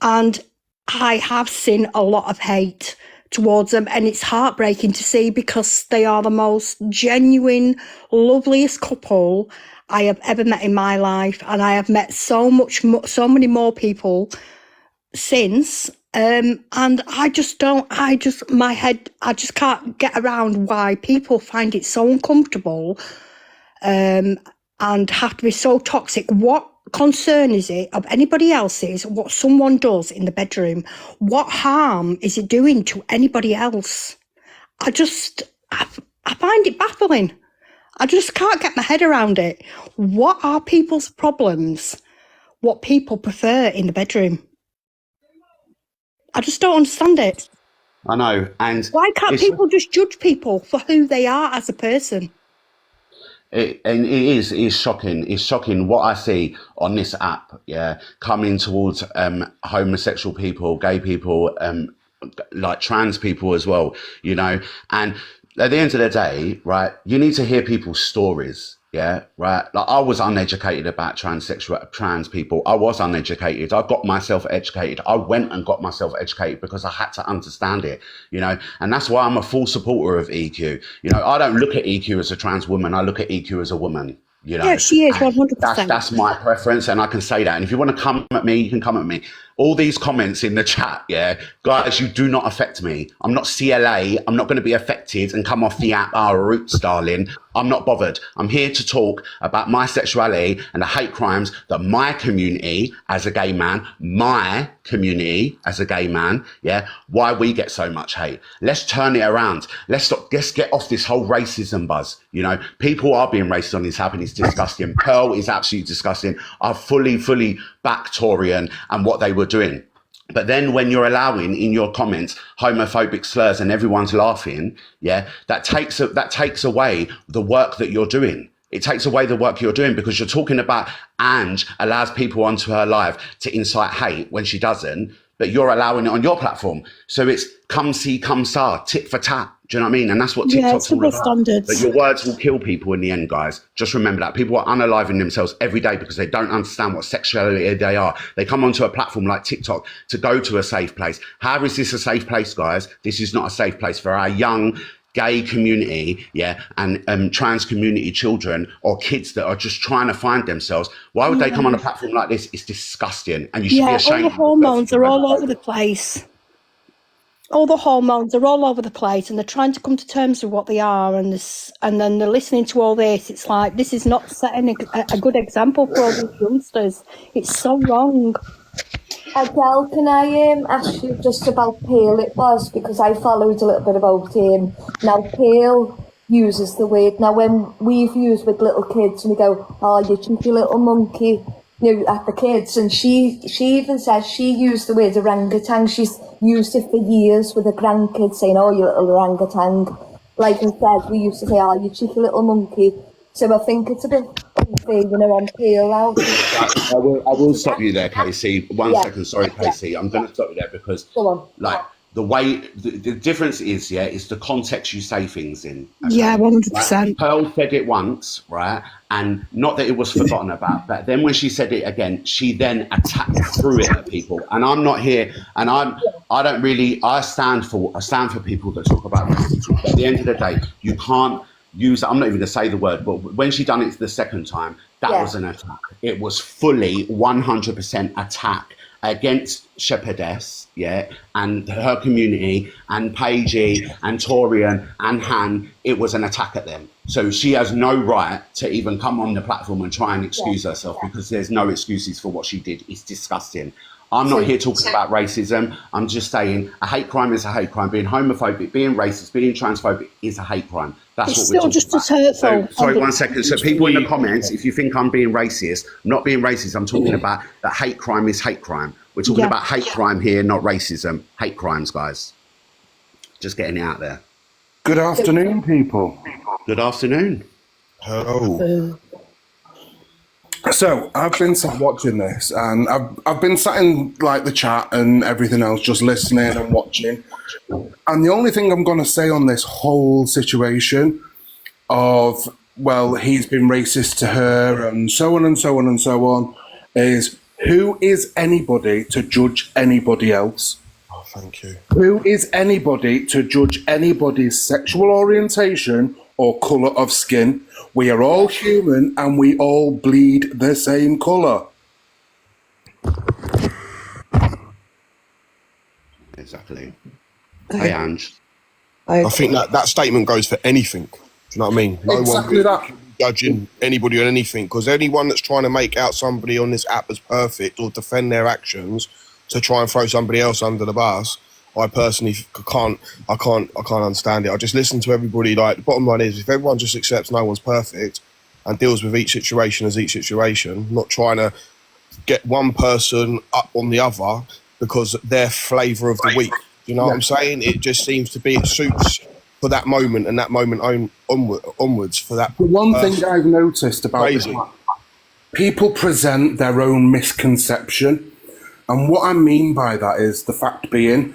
I have seen a lot of hate towards them, and it's heartbreaking to see, because they are the most genuine, loveliest couple I have ever met in my life, and I have met so many more people since, and I just can't get around why people find it so uncomfortable and have to be so toxic. What concern is it of anybody else's what someone does in the bedroom? What harm is it doing to anybody else? I find it baffling. I just can't get my head around it. What are people's problems? What people prefer in the bedroom? I just don't understand it. I know. And why can't people just judge people for who they are as a person? It is shocking. It's shocking what I see on this app, coming towards homosexual people, gay people, like trans people as well, and at the end of the day, right, you need to hear people's stories. Yeah, right. Like, I was uneducated about trans people. I was uneducated. I got myself educated. I went and got myself educated because I had to understand it, and that's why I'm a full supporter of EQ. I don't look at EQ as a trans woman. I look at EQ as a woman. Yeah, she is 100%. That's my preference, and I can say that. And if you want to come at me, you can come at me. All these comments in the chat, guys, you do not affect me. I'm not CLA. I'm not going to be affected and come off the app, roots, darling. I'm not bothered. I'm here to talk about my sexuality and the hate crimes that my community as a gay man, why we get so much hate. Let's turn it around. Let's get off this whole racism buzz. People are being racist on this app, and it's disgusting. Pearl is absolutely disgusting. I fully back Torian and what they were doing. But then when you're allowing in your comments homophobic slurs and everyone's laughing, that takes away the work that you're doing. It takes away the work you're doing, because you're talking about Ange allows people onto her live to incite hate when she doesn't, but you're allowing it on your platform. So it's come see, come saw, tit for tat. Do you know what I mean? And that's what TikTok's all about. Standards. But your words will kill people in the end, guys. Just remember that. People are unaliving themselves every day because they don't understand what sexuality they are. They come onto a platform like TikTok to go to a safe place. How is this a safe place, guys? This is not a safe place for our young gay community, and trans community children or kids that are just trying to find themselves. Why would they come on a platform like this? It's disgusting, and you should be ashamed. All the hormones are all over the place. All the hormones are all over the place, and they're trying to come to terms with what they are, and then they're listening to all this. It's like, this is not setting a good example for all these youngsters. It's so wrong. Adele, can I ask you just about Pale? It was because I followed a little bit about him. Now, Pale uses the word. Now, when we've used with little kids, and we go, "Oh, you cheeky little monkey," at the kids, and she even says she used the word orangutan. She's used it for years with her grandkids, saying, "Oh, you little orangutan." Like I said, we used to say, "Oh, you cheeky little monkey." So I think it's a bit unfair, on Pale out. I will stop you there, Casey. One second, sorry, Casey. I'm going to stop you there because, the way the difference is, is the context you say things in. Okay? 100%. Right? Pearl said it once, right? And not that it was forgotten about, but then when she said it again, she then attacked through it at people. And I'm not here, and I don't really. I stand for people that talk about racism. But at the end of the day, you can't use. I'm not even going to say the word, but when she done it the second time, that was an attack. It was fully 100% attack against Shepherdess, and her community, and Paigey, and Torian, and Han. It was an attack at them. So she has no right to even come on the platform and try and excuse herself, because there's no excuses for what she did. It's disgusting. I'm not here talking about racism. I'm just saying a hate crime is a hate crime. Being homophobic, being racist, being transphobic is a hate crime. That's what we're talking about. So, sorry, 1 second. So people in the comments, if you think I'm being racist, I'm not being racist. I'm talking about that hate crime is hate crime. We're talking about hate crime here, not racism. Hate crimes, guys. Just getting it out there. Good afternoon, people. Good afternoon. Hello. So I've been sat watching this, and I've been sat in like the chat and everything else, just listening and watching. And the only thing I'm going to say on this whole situation of, well, he's been racist to her and so on and so on and so on, is who is anybody to judge anybody else? Oh, thank you. Who is anybody to judge anybody's sexual orientation or colour of skin? We are all human and we all bleed the same colour. Exactly. Hey, Ange. I think that statement goes for anything. Do you know what I mean? No Exactly one can be judging anybody on anything, because anyone that's trying to make out somebody on this app as perfect or defend their actions to try and throw somebody else under the bus, I personally can't understand it. I just listen to everybody. Like, the bottom line is, if everyone just accepts no one's perfect and deals with each situation as each situation, not trying to get one person up on the other because their flavour of the week. You know what I'm saying? It just seems to be, it suits for that moment and that moment onwards for that. The one thing I've noticed about this, people present their own misconception. And what I mean by that is the fact being,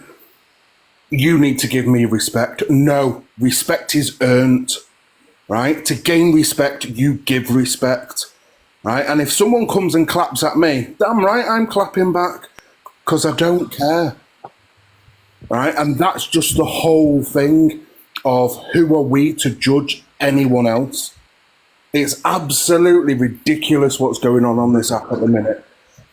you need to give me respect. No, respect is earned, right? To gain respect, you give respect, right? And if someone comes and claps at me, damn right I'm clapping back, because I don't care, right? And that's just the whole thing of who are we to judge anyone else. It's absolutely ridiculous what's going on this app at the minute.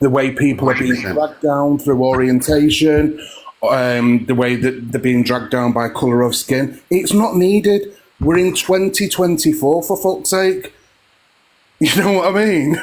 The way people are being dragged down through orientation, the way that they're being dragged down by colour of skin. It's not needed. We're in 2024, for fuck's sake. You know what I mean?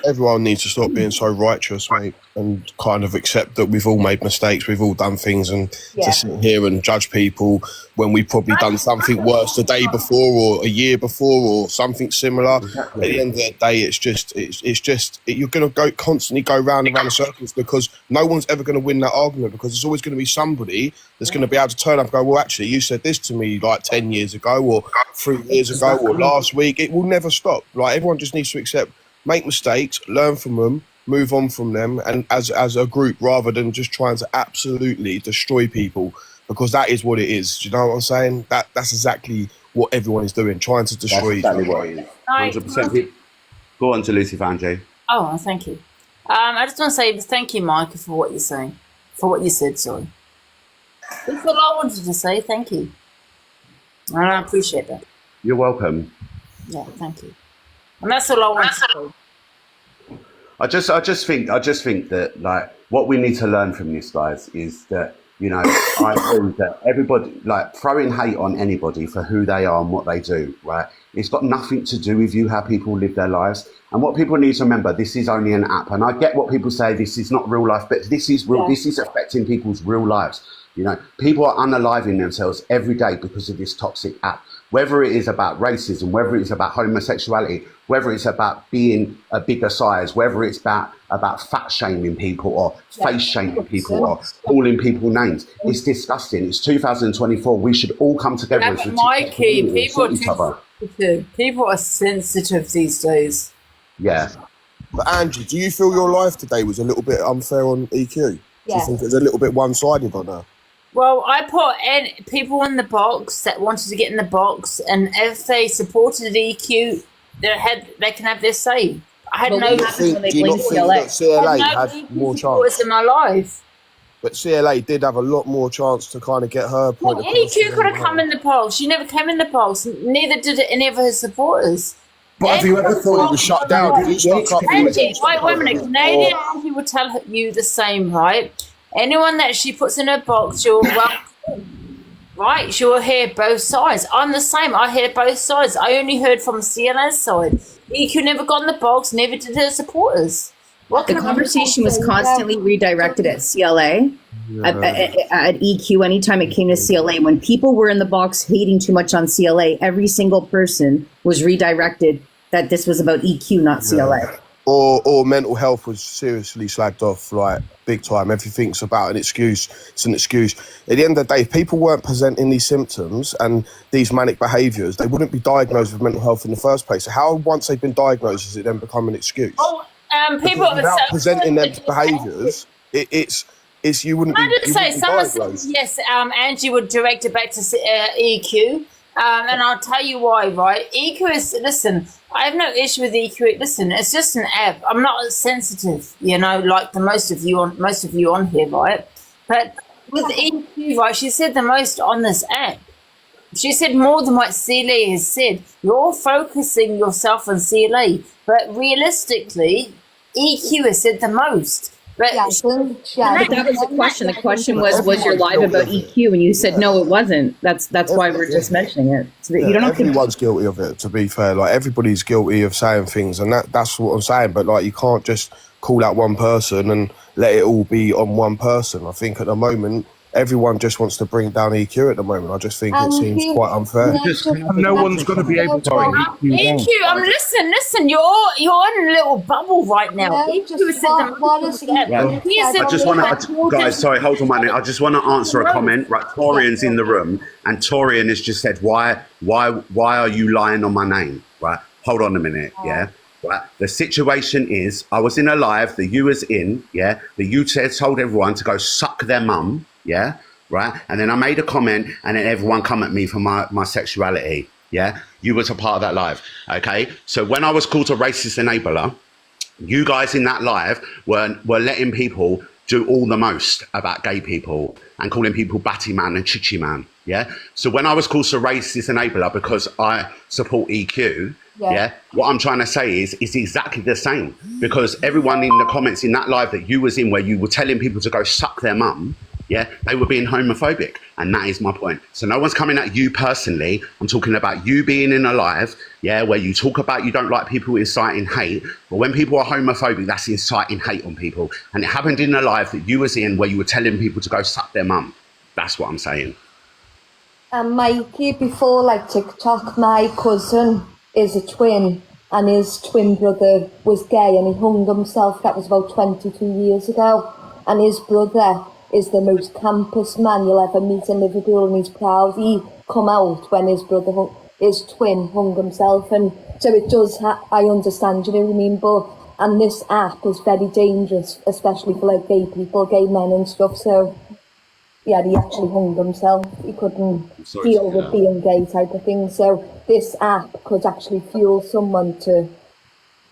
Everyone needs to stop being so righteous, mate, and kind of accept that we've all made mistakes, we've all done things, and to sit here and judge people when we've probably done something worse the day before or a year before or something similar. Exactly. At the end of the day, it's just you're going to constantly go round and round in circles, because no one's ever going to win that argument, because there's always going to be somebody that's going to be able to turn up and go, well, actually, you said this to me like 10 years ago or 3 years ago or last week. It will never stop. Like, everyone just needs to accept, make mistakes, learn from them, move on from them, and as a group, rather than just trying to absolutely destroy people, because that is what it is. Do you know what I'm saying? That's exactly what everyone is doing, trying to destroy each other. 100%. Go on to Lucy Vanjay. Oh, thank you. I just want to say thank you, Mike, for what you're saying. For what you said, sorry. That's all I wanted to say. Thank you. And I appreciate that. You're welcome. Yeah, thank you. And that's all I want to say. I just think that, like, what we need to learn from this, guys, is that, you know, I think that everybody, like, throwing hate on anybody for who they are and what they do, right? It's got nothing to do with you, how people live their lives. And what people need to remember, this is only an app. And I get what people say, this is not real life, but this is real. Yeah. This is affecting people's real lives. You know, people are unaliving themselves every day because of this toxic app. Whether it is about racism, whether it's about homosexuality, whether it's about being a bigger size, whether it's about fat shaming people or face shaming people or calling people names. It's disgusting. It's 2024. We should all come together as a Mikey, people are sensitive these days. Yeah. But Angie, do you feel your life today was a little bit unfair on EQ? Do you think it was a little bit one-sided on her? Well, I put people in the box that wanted to get in the box, and if they supported EQ, they can have their say. I had no do you not think that CLA had more chance? In my life. but CLA did have a lot more chance to kind of get her point Well, across. EQ could have come in the polls. She never came in the polls. Neither did any of her supporters. But have you ever thought it was shut down? Did you stuck up? Angie, wait a minute. Canadian Angie will tell you the same, right? Anyone that she puts in her box, she'll right? She will hear both sides. I'm the same. I hear both sides. I only heard from CLA's side. EQ never got in the box. Never did her supporters. The conversation was constantly redirected at CLA, at EQ, anytime it came to CLA. When people were in the box hating too much on CLA, every single person was redirected that this was about EQ, not CLA. Or mental health was seriously slagged off, like, big time. Everything's about an excuse. It's an excuse. At the end of the day, if people weren't presenting these symptoms and these manic behaviours, they wouldn't be diagnosed with mental health in the first place. So how, once they've been diagnosed, does it then become an excuse? People without presenting their behaviours, it's you wouldn't. I did say someone said diagnosed. yes. Angie would direct it back to EQ, and I'll tell you why. Right, EQ is listen. I have no issue with EQ. Listen, it's just an app. I'm not sensitive, like the most of you on here, right? But with EQ, right, she said the most on this app. She said more than what CLA has said. You're focusing yourself on CLA, but realistically, EQ has said the most. But, But that was the question. The question was your live about EQ? And you said, no, it wasn't. That's why we're just mentioning it. So that you don't have to. Everyone's guilty of it, to be fair. Like, everybody's guilty of saying things, and that's what I'm saying. But, like, you can't just call out one person and let it all be on one person. I think at the moment, everyone just wants to bring down EQ at the moment. I just think it seems quite unfair. No one's going to be able to bring EQ down. Listen, you're in a little bubble right now. EQ said I just want to, guys, sorry, hold on a minute. I just want to answer a comment. Right, Torian's in the room, and Torian has just said, why are you lying on my name? Right, hold on a minute, yeah? Right. The situation is, I was in a live that you was in, yeah? The you told everyone to go suck their mum, yeah? Right? And then I made a comment, and then everyone come at me for my sexuality, yeah? You was a part of that live, okay? So when I was called a racist enabler, you guys in that live were letting people do all the most about gay people and calling people batty man and chichi man, yeah? So when I was called a racist enabler because I support EQ, yeah, what I'm trying to say is it's exactly the same, because everyone in the comments in that live that you was in where you were telling people to go suck their mum, yeah, they were being homophobic, and that is my point. So no one's coming at you personally. I'm talking about you being in a live, yeah, where you talk about you don't like people inciting hate, but when people are homophobic, that's inciting hate on people. And it happened in a live that you was in where you were telling people to go suck their mum. That's what I'm saying. And Mikey, before like TikTok, my cousin is a twin, and his twin brother was gay and he hung himself. That was about 22 years ago. And his brother is the most campus man you'll ever meet in Liverpool, and he's proud. He come out when his brother, his twin, hung himself. And so it does, I understand, you know what I mean? But, and this app is very dangerous, especially for like gay people, gay men and stuff. So yeah, he actually hung himself. He couldn't deal with being gay type of thing. So this app could actually fuel someone to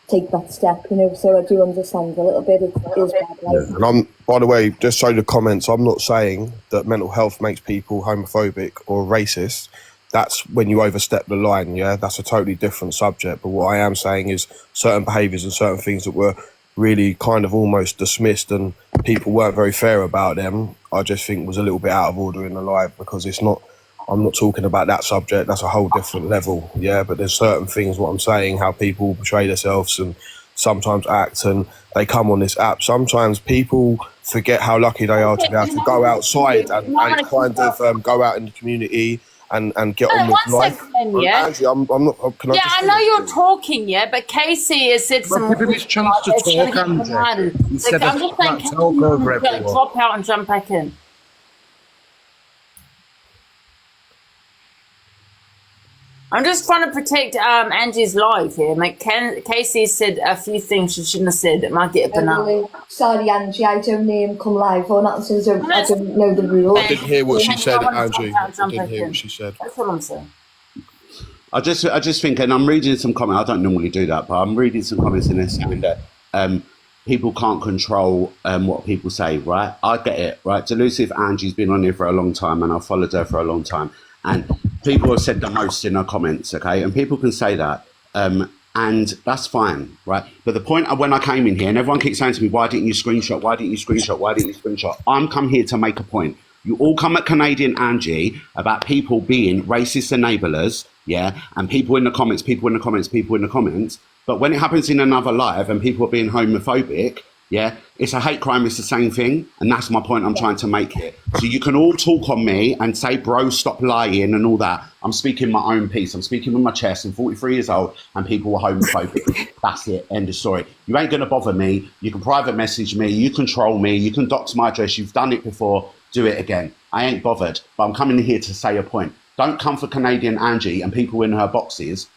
take that step, you know. So I do understand a little bit. It is bad. Like, And by the way, just so the comments, I'm not saying that mental health makes people homophobic or racist. That's when you overstep the line, yeah? That's a totally different subject. But what I am saying is certain behaviours and certain things that were really kind of almost dismissed and people weren't very fair about them, I just think was a little bit out of order in the live, because it's not, I'm not talking about that subject, that's a whole different level, yeah? But there's certain things, what I'm saying, how people portray themselves and sometimes act, and they come on this app. Sometimes people forget how lucky they are to be able to go outside and kind of go out in the community and get on with life. Actually, I'm not. Can I just I know you're talking, yeah, but Casey has said some. Give him his chance to talk, Andrew. Instead of talk over everyone. Drop out and jump back in. I'm just trying to protect Angie's life here. Like, Casey said a few things she shouldn't have said. It might get a banana. Sorry, Angie, I don't name come live or not, so I don't know the rules. I didn't hear what she said, Angie. I didn't hear what she said. That's what I'm saying. I just think, and I'm reading some comments. I don't normally do that, but I'm reading some comments in this saying that people can't control what people say, right? I get it, right? Delusive Angie's been on here for a long time, and I've followed her for a long time. And people have said the most in her comments, okay? And people can say that. And that's fine, right? But the point of when I came in here, and everyone keeps saying to me, why didn't you screenshot? Why didn't you screenshot? Why didn't you screenshot? I'm come here to make a point. You all come at Canadian Angie about people being racist enablers, yeah? And people in the comments, people in the comments, people in the comments. But when it happens in another live and people are being homophobic, yeah, it's a hate crime, it's the same thing. And that's my point I'm trying to make here. So you can all talk on me and say, bro, stop lying and all that. I'm speaking my own piece. I'm speaking with my chest. I'm 43 years old and people were homophobic. That's it. End of story. You ain't going to bother me. You can private message me. You control me. You can dox my address. You've done it before. Do it again. I ain't bothered. But I'm coming here to say a point. Don't come for Canadian Angie and people in her boxes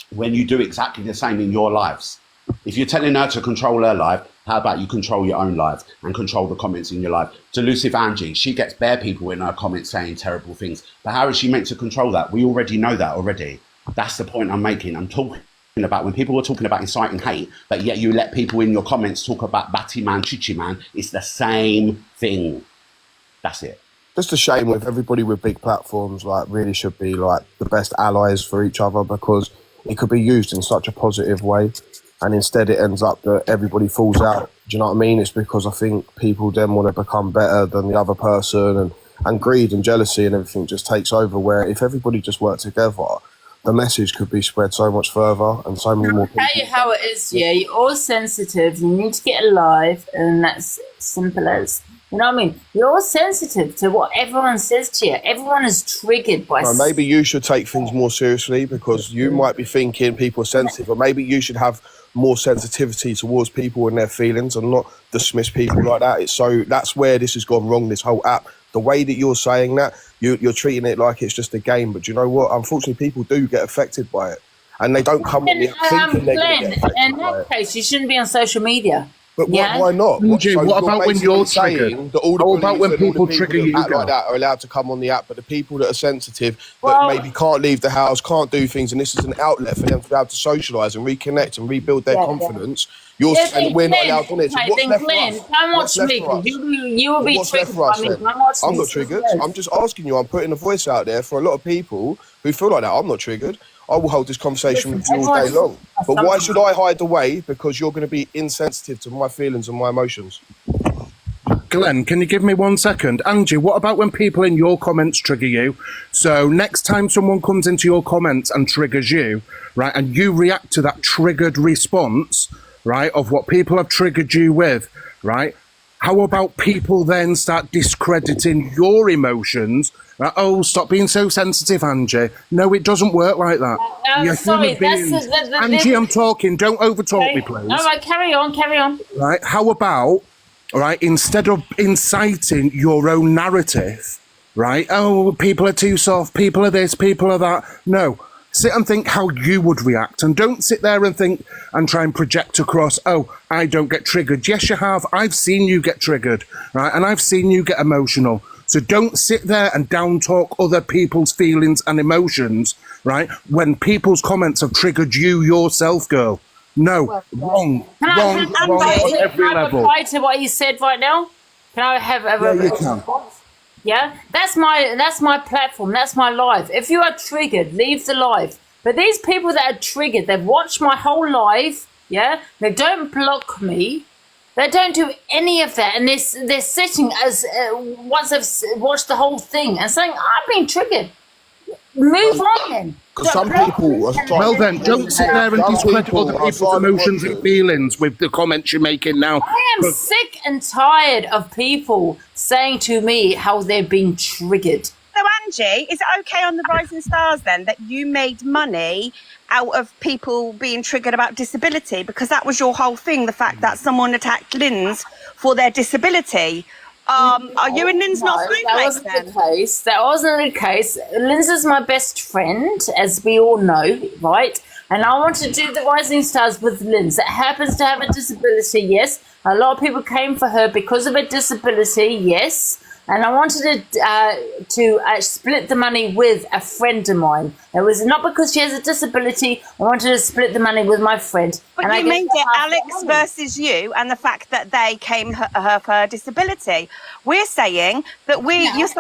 when you do exactly the same in your lives. If you're telling her to control her life, how about you control your own life and control the comments in your life? Delusive Angie, she gets bare people in her comments saying terrible things. But how is she meant to control that? We already know that already. That's the point I'm making. I'm talking about when people are talking about inciting hate, but yet you let people in your comments talk about Batty Man, Chichi Man. It's the same thing. That's it. Just a shame with everybody with big platforms, like, really should be like the best allies for each other, because it could be used in such a positive way. And instead it ends up that everybody falls out. Do you know what I mean? It's because I think people then want to become better than the other person, and greed and jealousy and everything just takes over, where if everybody just worked together, the message could be spread so much further and so many more people. I'll tell you how it is, yeah. You're all sensitive. You need to get alive, and that's simple as. You know what I mean? You're all sensitive to what everyone says to you. Everyone is triggered by... Maybe you should take things more seriously, because you might be thinking people are sensitive, or maybe you should have more sensitivity towards people and their feelings and not dismiss people like that. So that's where this has gone wrong, this whole app. The way that you're saying that, you're treating it like it's just a game. But you know what? Unfortunately, people do get affected by it. And they don't come on the app thinking they're going to get affected in that case, you shouldn't be on social media. But why not? So what about when you're triggered? How about when people trigger you? Like that are allowed to come on the app, but the people that are sensitive, that maybe can't leave the house, can't do things, and this is an outlet for them to be able to socialise and reconnect and rebuild their confidence. You're saying we're not allowed on it. So what's left for us? Come watch me. You will be triggered by me. I'm not triggered. I'm just asking you. I'm putting a voice out there for a lot of people who feel like that. I'm not triggered. I will hold this conversation with you all day long. But why should I hide away because you're going to be insensitive to my feelings and my emotions? Glenn, can you give me 1 second? Angie, what about when people in your comments trigger you? So next time someone comes into your comments and triggers you, right, and you react to that triggered response, right, of what people have triggered you with, right, how about people then start discrediting your emotions? Like, oh, stop being so sensitive, Angie. No, it doesn't work like that. Sorry, Angie, I'm talking. Don't overtalk me, please. All right, carry on. Right, how about, right, instead of inciting your own narrative, right, oh, people are too soft, people are this, people are that. No, sit and think how you would react, and don't sit there and think and try and project across, oh, I don't get triggered. Yes, you have. I've seen you get triggered, right, and I've seen you get emotional. So don't sit there and down talk other people's feelings and emotions, right, when people's comments have triggered you yourself, girl. No, wrong on every level. Can I reply to what he said right now? Can I have a response? Yeah, that's my platform. That's my live. If you are triggered, leave the live. But these people that are triggered, they've watched my whole live. Yeah, they don't block me. They don't do any of that, and they're sitting as once they've watched the whole thing and saying, "I've been triggered." Move on then. Some people. Well then, don't sit there and discredit other people's emotions and feelings with the comments you're making now. I am sick and tired of people saying to me how they've been triggered. So Angie, is it okay on the Rising Stars then that you made money out of people being triggered about disability? Because that was your whole thing, the fact that someone attacked Linz for their disability. Are you and Linz not snowflakes then? That wasn't the case. Linz is my best friend, as we all know, right? And I want to do the Rising Stars with Linz. That happens to have a disability, yes. A lot of people came for her because of a disability, yes. And I wanted to split the money with a friend of mine. It was not because she has a disability. I wanted to split the money with my friend. But And I you get made to it have Alex fun. versus you, and the fact that they came her for her disability. We're saying that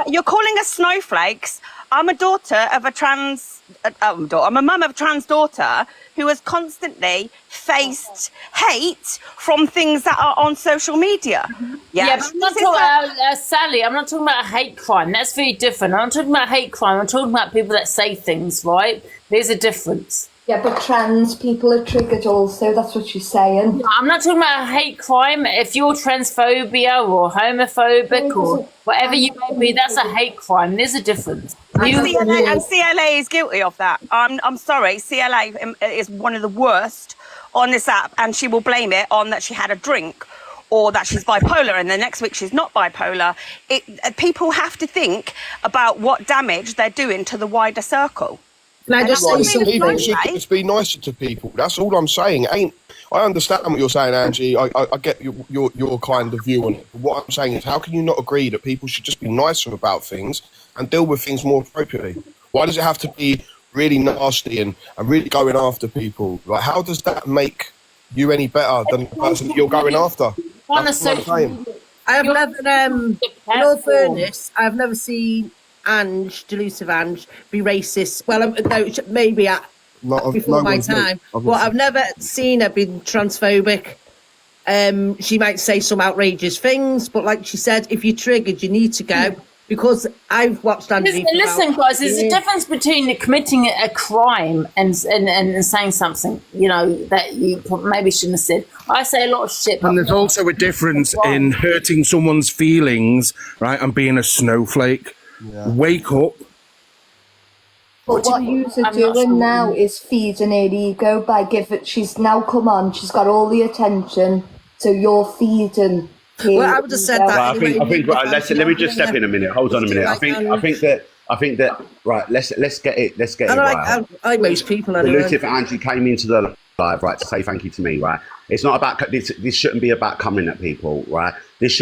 you're calling us snowflakes. I'm a daughter of a trans. I'm a mum of a trans daughter who has constantly faced hate from things that are on social media. Yeah, but I'm not talking about Sally. I'm not talking about a hate crime. That's very different. I'm not talking about hate crime. I'm talking about people that say things. Right? There's a difference. Yeah, but trans people are triggered also. That's what she's saying. No, I'm not talking about a hate crime. If you're transphobia or homophobic or whatever you may be, that's a hate crime. There's a difference. And CLA is guilty of that. I'm sorry, CLA is one of the worst on this app, and she will blame it on that she had a drink or that she's bipolar, and the next week she's not bipolar. People have to think about what damage they're doing to the wider circle. Can I just say something? People should just be nicer to people. That's all I'm saying. I understand what you're saying, Angie. I get your kind of view on it. But what I'm saying is, how can you not agree that people should just be nicer about things and deal with things more appropriately? Why does it have to be really nasty and really going after people? Like, how does that make you any better than the person that you're going after? That's what I'm saying. I have never, in all fairness, I've never seen Delusive Ange, be racist. Well, no, maybe before my time, but I've never seen her be transphobic. She might say some outrageous things, but like she said, if you're triggered, you need to go. Because I've watched Angie. Listen, guys, there's a difference between committing a crime and saying something, that you maybe shouldn't have said. I say a lot of shit. And there's also a difference in hurting someone's feelings, right, and being a snowflake. Yeah. Wake up. But what you are doing now is feeding her ego by giving. She's now come on. She's got all the attention, so you're feeding. Well, I would have said that. Well, I think. Right, let me just step in a minute. Hold on a minute. I think that. Right. Let's get it. Let's get it right. I most people. Anyway. Elusive Angie came into the live, right, to say thank you to me, right. It's not about this. This shouldn't be about coming at people, right.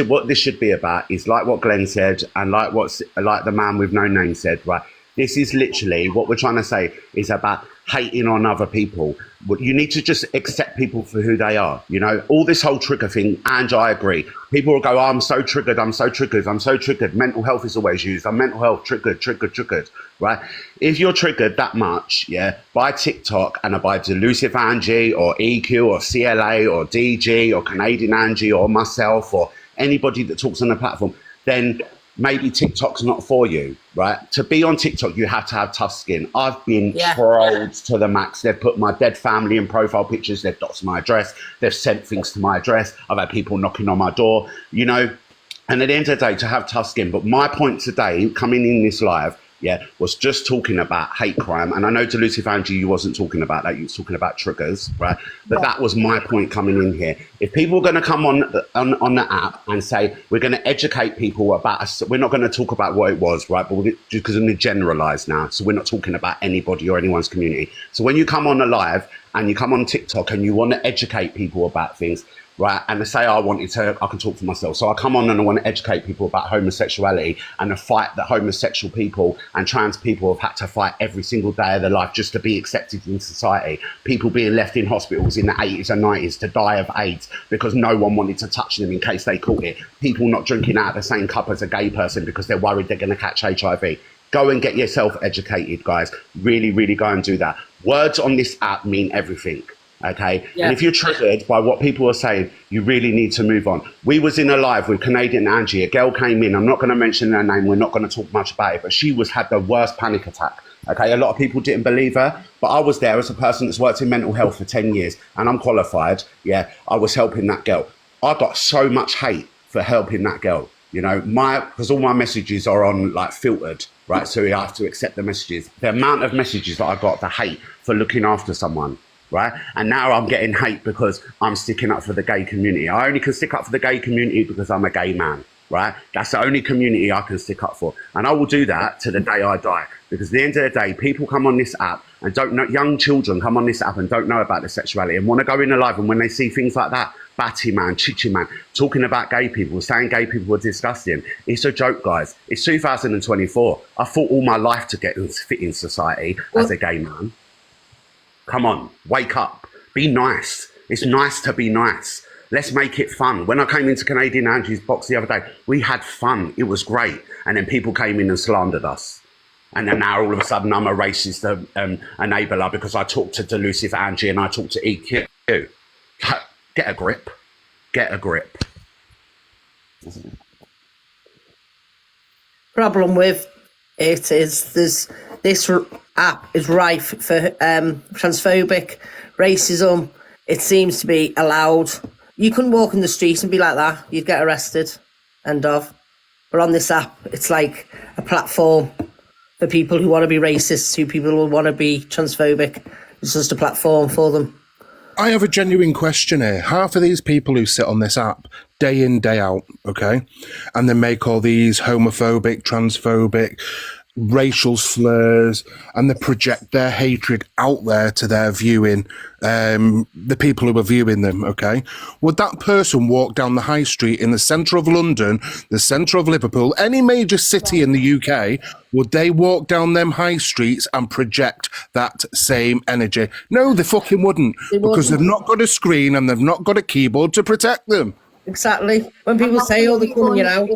What this should be about is like what Glenn said and like the man with no name said, right. This is literally what we're trying to say is about hating on other people. You need to just accept people for who they are. All this whole trigger thing, and I agree. People will go, oh, I'm so triggered. Mental health is always used. I'm mental health, triggered, right? If you're triggered that much, by TikTok and by Delusive Angie or EQ or CLA or DG or Canadian Angie or myself or anybody that talks on the platform, then maybe TikTok's not for you, right? To be on TikTok, you have to have tough skin. I've been trolled to the max. They've put my dead family in profile pictures. They've doxed my address. They've sent things to my address. I've had people knocking on my door, And at the end of the day, to have tough skin. But my point today, coming in this live, was just talking about hate crime. And I know, Delusive Angie, you wasn't talking about that. You was talking about triggers, right? But that was my point coming in here. If people are going to come on the app and say, we're going to educate people about us, we're not going to talk about what it was, right? But just because we're generalised now. So we're not talking about anybody or anyone's community. So when you come on the live and you come on TikTok and you want to educate people about things, right, and they say I can talk for myself. So I come on and I want to educate people about homosexuality and the fight that homosexual people and trans people have had to fight every single day of their life just to be accepted in society. People being left in hospitals in the 80s and 90s to die of AIDS because no one wanted to touch them in case they caught it. People not drinking out of the same cup as a gay person because they're worried they're going to catch HIV. Go and get yourself educated, guys. Really, really go and do that. Words on this app mean everything. Okay, and if you're triggered by what people are saying, you really need to move on. We was in a live with Canadian Angie. A girl came in. I'm not going to mention her name. We're not going to talk much about it, but she had the worst panic attack. Okay, a lot of people didn't believe her, but I was there as a person that's worked in mental health for 10 years, and I'm qualified. I was helping that girl. I got so much hate for helping that girl. Because all my messages are on filtered, right? So you have to accept the messages. The amount of messages that I got, the hate for looking after someone. Right, and now I'm getting hate because I'm sticking up for the gay community. I only can stick up for the gay community because I'm a gay man, right? That's the only community I can stick up for, and I will do that to the day I die. Because at the end of the day, people come on this app and don't know. Young children come on this app and don't know about their sexuality and want to go in alive. And when they see things like that, Batty man, Chichi man, talking about gay people, saying gay people were disgusting. It's a joke, guys. It's 2024. I fought all my life to get fit in society as a gay man. Come on, wake up, be nice, It's nice to be nice. Let's make it fun. When I came into Canadian Angie's box the other day, we had fun. It was great. And then people came in and slandered us. And then now all of a sudden I'm a racist enabler because I talked to Delusive Angie and I talked to EQ. Get a grip. Get a grip. Problem with it is this app is rife for transphobic racism. It seems to be allowed. You couldn't walk in the street and be like that. You'd get arrested. End of. But on this app, it's like a platform for people who want to be racist, people who want to be transphobic. It's just a platform for them. I have a genuine question here. Half of these people who sit on this app day in, day out, okay, and they make all these homophobic, transphobic, racial slurs, and they project their hatred out there to their viewing, the people who are viewing them, okay? Would that person walk down the high street in the centre of London, the centre of Liverpool, any major city in the UK, would they walk down them high streets and project that same energy? No, they fucking wouldn't, because they've not got a screen and they've not got a keyboard to protect them. Exactly. When people say, oh, they're calling you out.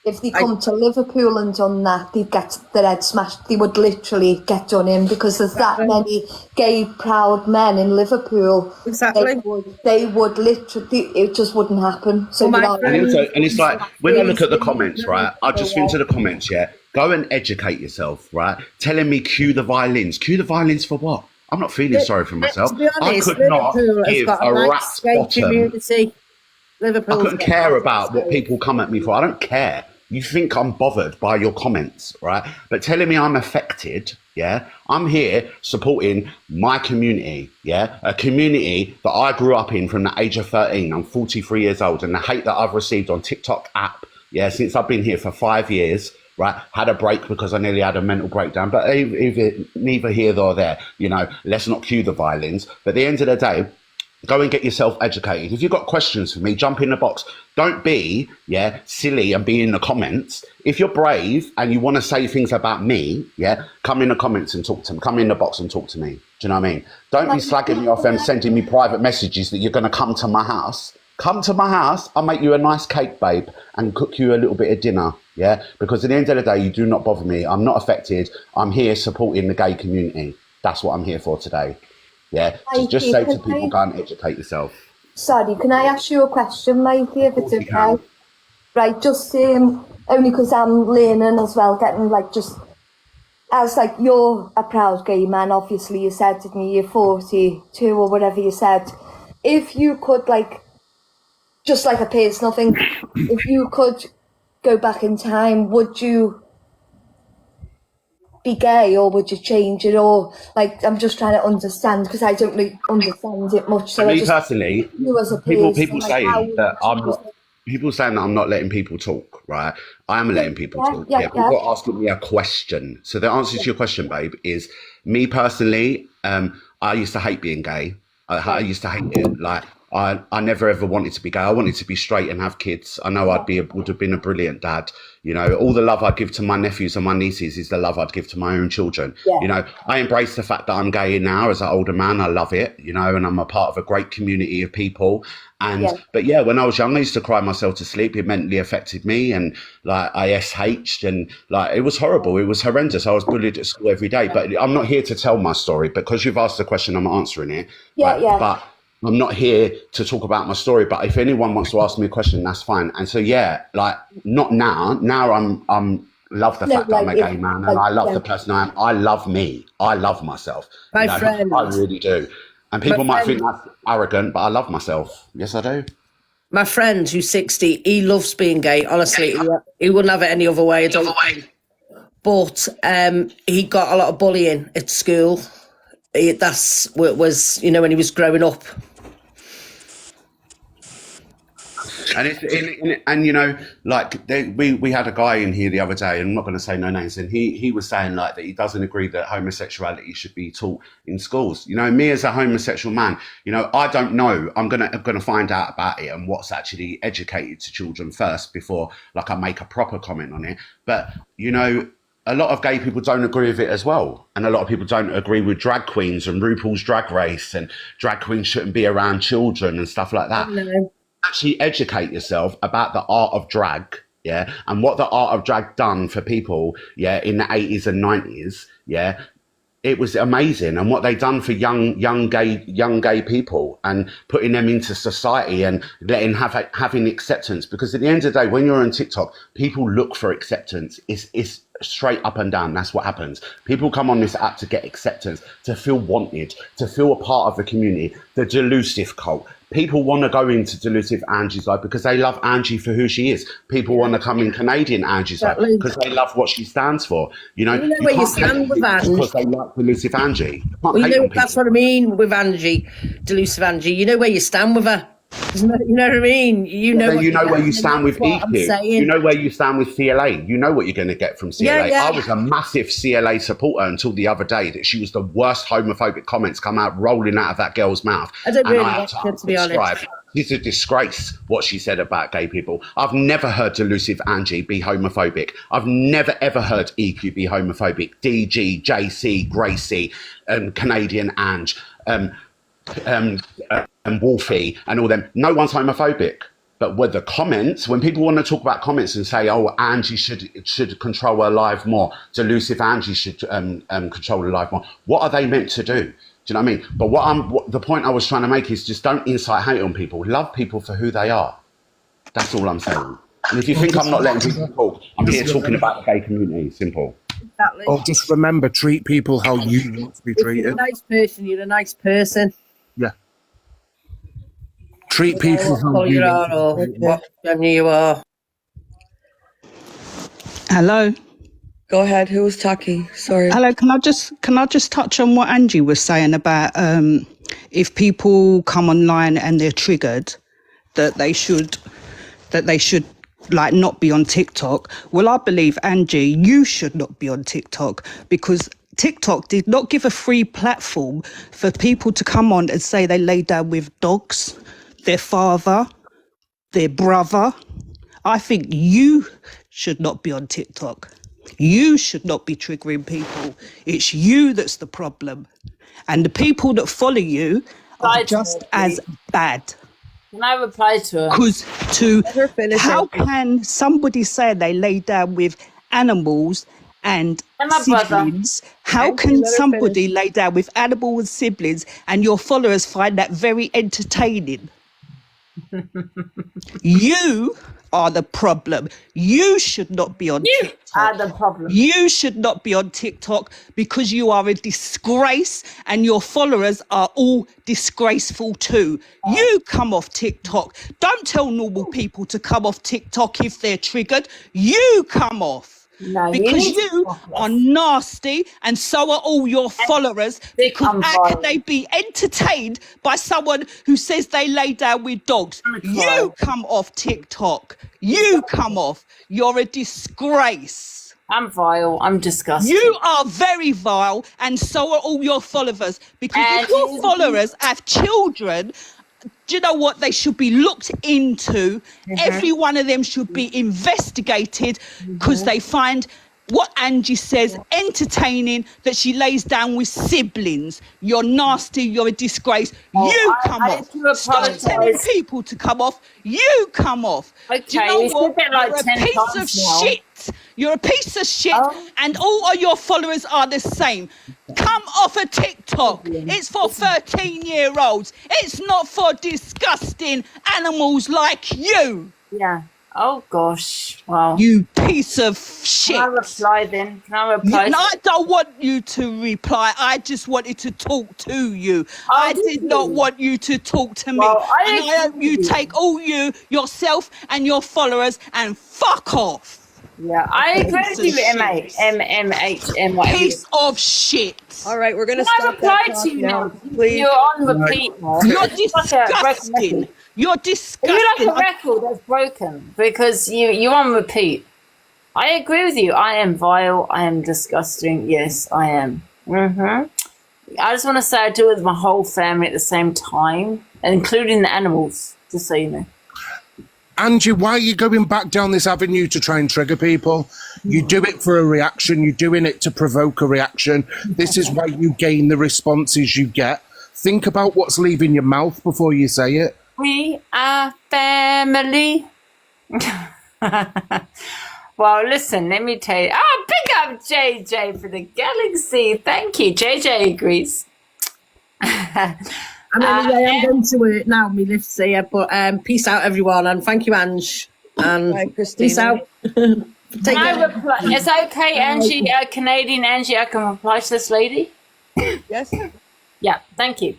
If they come to Liverpool and done that, they'd get their head smashed. They would literally get done in because there's that many gay, proud men in Liverpool. Exactly. They would literally, it just wouldn't happen. So and it's like, when I look at the comments, right, I just think to the comments, go and educate yourself, right? Telling me cue the violins. Cue the violins for what? I'm not feeling sorry for myself. To be honest, I could not give a rat's bottom. Community. I couldn't care about what people come at me for. I don't care. You think I'm bothered by your comments, right? But telling me I'm affected, I'm here supporting my community, a community that I grew up in from the age of 13. I'm 43 years old, and the hate that I've received on TikTok app, since I've been here for 5 years, right? Had a break because I nearly had a mental breakdown, but neither here nor there, let's not cue the violins. But at the end of the day, go and get yourself educated. If you've got questions for me, jump in the box. Don't be, silly and be in the comments. If you're brave and you want to say things about me, come in the comments and talk to me. Come in the box and talk to me. Do you know what I mean? Don't be slagging me off and sending me private messages that you're going to come to my house. Come to my house, I'll make you a nice cake, babe, and cook you a little bit of dinner, Because at the end of the day, you do not bother me. I'm not affected. I'm here supporting the gay community. That's what I'm here for today. Just say to people, go and educate yourself. Sorry, can I ask you a question, Mikey, if it's okay? Right, just only because I'm learning as well, getting as you're a proud gay man, obviously you said to me you're 42 or whatever you said. If you could just like a personal thing, if you could go back in time, would you be gay or would you change it? Or I'm just trying to understand because I don't really understand it much. So me personally, people saying that I'm not. People saying that I'm not letting people talk, right? I am letting people talk. People are asking me a question. So the answer to your question, babe, is me personally. I used to hate being gay. I used to hate it. I never ever wanted to be gay. I wanted to be straight and have kids. I know would have been a brilliant dad. All the love I give to my nephews and my nieces is the love I'd give to my own children. I embrace the fact that I'm gay now as an older man. I love it, and I'm a part of a great community of people. But when I was young, I used to cry myself to sleep. It mentally affected me, and I SH'd, and it was horrible. It was horrendous. I was bullied at school every day. But I'm not here to tell my story because you've asked the question. I'm answering it. But I'm not here to talk about my story, but if anyone wants to ask me a question, that's fine. And so, not now. Now I'm love the fact that I'm a gay man, and I love the person I am. I love me. I love myself. My friend. I really do. And people might think that's arrogant, but I love myself. Yes, I do. My friend who's 60, he loves being gay. Honestly, he wouldn't have it any other way. But he got a lot of bullying at school. That's what was, when he was growing up. And we had a guy in here the other day, and I'm not going to say no names, and he was saying that he doesn't agree that homosexuality should be taught in schools. Me as a homosexual man, I don't know. I'm gonna find out about it and what's actually educated to children first before I make a proper comment on it. But a lot of gay people don't agree with it as well. And a lot of people don't agree with drag queens and RuPaul's Drag Race, and drag queens shouldn't be around children and stuff like that. Actually educate yourself about the art of drag, yeah, and what the art of drag done for people, yeah, in the 80s and 90s, yeah. It was amazing, and what they done for young gay people, and putting them into society and letting having acceptance. Because at the end of the day, when you're on TikTok, people look for acceptance. It's straight up and down. That's what happens. People come on this app to get acceptance, to feel wanted, to feel a part of the community. The delusive cult. People want to go into delusive Angie's life because they love Angie for who she is. People want to come in Canadian Angie's life because they love what she stands for. You know where you stand with Angie because they like delusive Angie. Well, that's what I mean with Angie, delusive Angie. You know where you stand with her. You know what I mean? You know where you stand with EQ. You know where you stand with CLA. You know what you're going to get from CLA. I was a massive CLA supporter until the other day that she was the worst homophobic comments come out rolling out of that girl's mouth. I don't really like her, to be honest. It's a disgrace what she said about gay people. I've never heard delusive Angie be homophobic. I've never ever heard EQ be homophobic. DG, JC, Gracie, Canadian Ange, and Wolfie and all them. No one's homophobic. But with the comments, when people want to talk about comments and say, "Oh, Angie should control her life more," delusive Angie should control her life more. What are they meant to do? Do you know what I mean? But the point I was trying to make is just don't incite hate on people. Love people for who they are. That's all I'm saying. And if you think I'm not letting people talk, I'm here talking about the gay community. Simple. Exactly. Or just remember, treat people how you want to be treated. If you're a nice person, you're a nice person. Yeah. Treat people how you are or what you are. Hello. Go ahead. Who was talking? Sorry. Hello. Can I just touch on what Angie was saying about if people come online and they're triggered, that they should like not be on TikTok. Well, I believe, Angie, you should not be on TikTok because TikTok did not give a free platform for people to come on and say they lay down with dogs, their father, their brother. I think you should not be on TikTok. You should not be triggering people. It's you that's the problem. And the people that follow you are just as bad. Can I reply to her? Because how can somebody say they lay down with animals and siblings? How can somebody lay down with animals and siblings and your followers find that very entertaining? You are the problem. You should not be on TikTok. You are the problem. You should not be on TikTok because you are a disgrace and your followers are all disgraceful too. You come off TikTok. Don't tell normal people to come off TikTok if they're triggered. You come off. No, because you are nasty and so are all your followers. Because how can they be entertained by someone who says they lay down with dogs? You come off TikTok. You come off. You're a disgrace. I'm vile. I'm disgusting. You are very vile and so are all your followers. Because if your followers have children, do you know what? They should be looked into. Every one of them should be investigated because they find what Angie says entertaining, that she lays down with siblings. You're nasty. You're a disgrace. You come off. Stop telling people to come off. You come off. Okay, do you know what? Like You're a piece of shit. You're a piece of shit, and all of your followers are the same. Come off a TikTok. It's for 13-year-olds. It's not for disgusting animals like you. Yeah. Oh, gosh. Wow. You piece of shit. Can I reply then? Can I reply? I don't want you to reply. I just wanted to talk to you. I did not want you to talk to me. I hope you take all yourself and your followers and fuck off. Yeah, I agree with you, MHM, whatever. Piece of shit. All right, we're going to stop reply to you now. Please. You're on repeat now. You're disgusting. You're disgusting. You're like a record that's broken because you're on repeat. I agree with you. I am vile. I am disgusting. Yes, I am. I just want to say I do it with my whole family at the same time, including the animals, just so you know. Angie, why are you going back down this avenue to try and trigger people? You do it for a reaction. You're doing it to provoke a reaction. This is why you gain the responses you get. Think about what's leaving your mouth before you say it. We are family. Well, listen, let me tell you. Oh, pick up JJ for the galaxy. Thank you. JJ agrees. Anyway, I'm going to work now. My lift's here, but peace out, everyone, and thank you, Ange. And Bye, Christina. peace out. Can I reply? It's okay, Angie, Canadian Angie. I can reply to this lady. Yes. Yeah, thank you.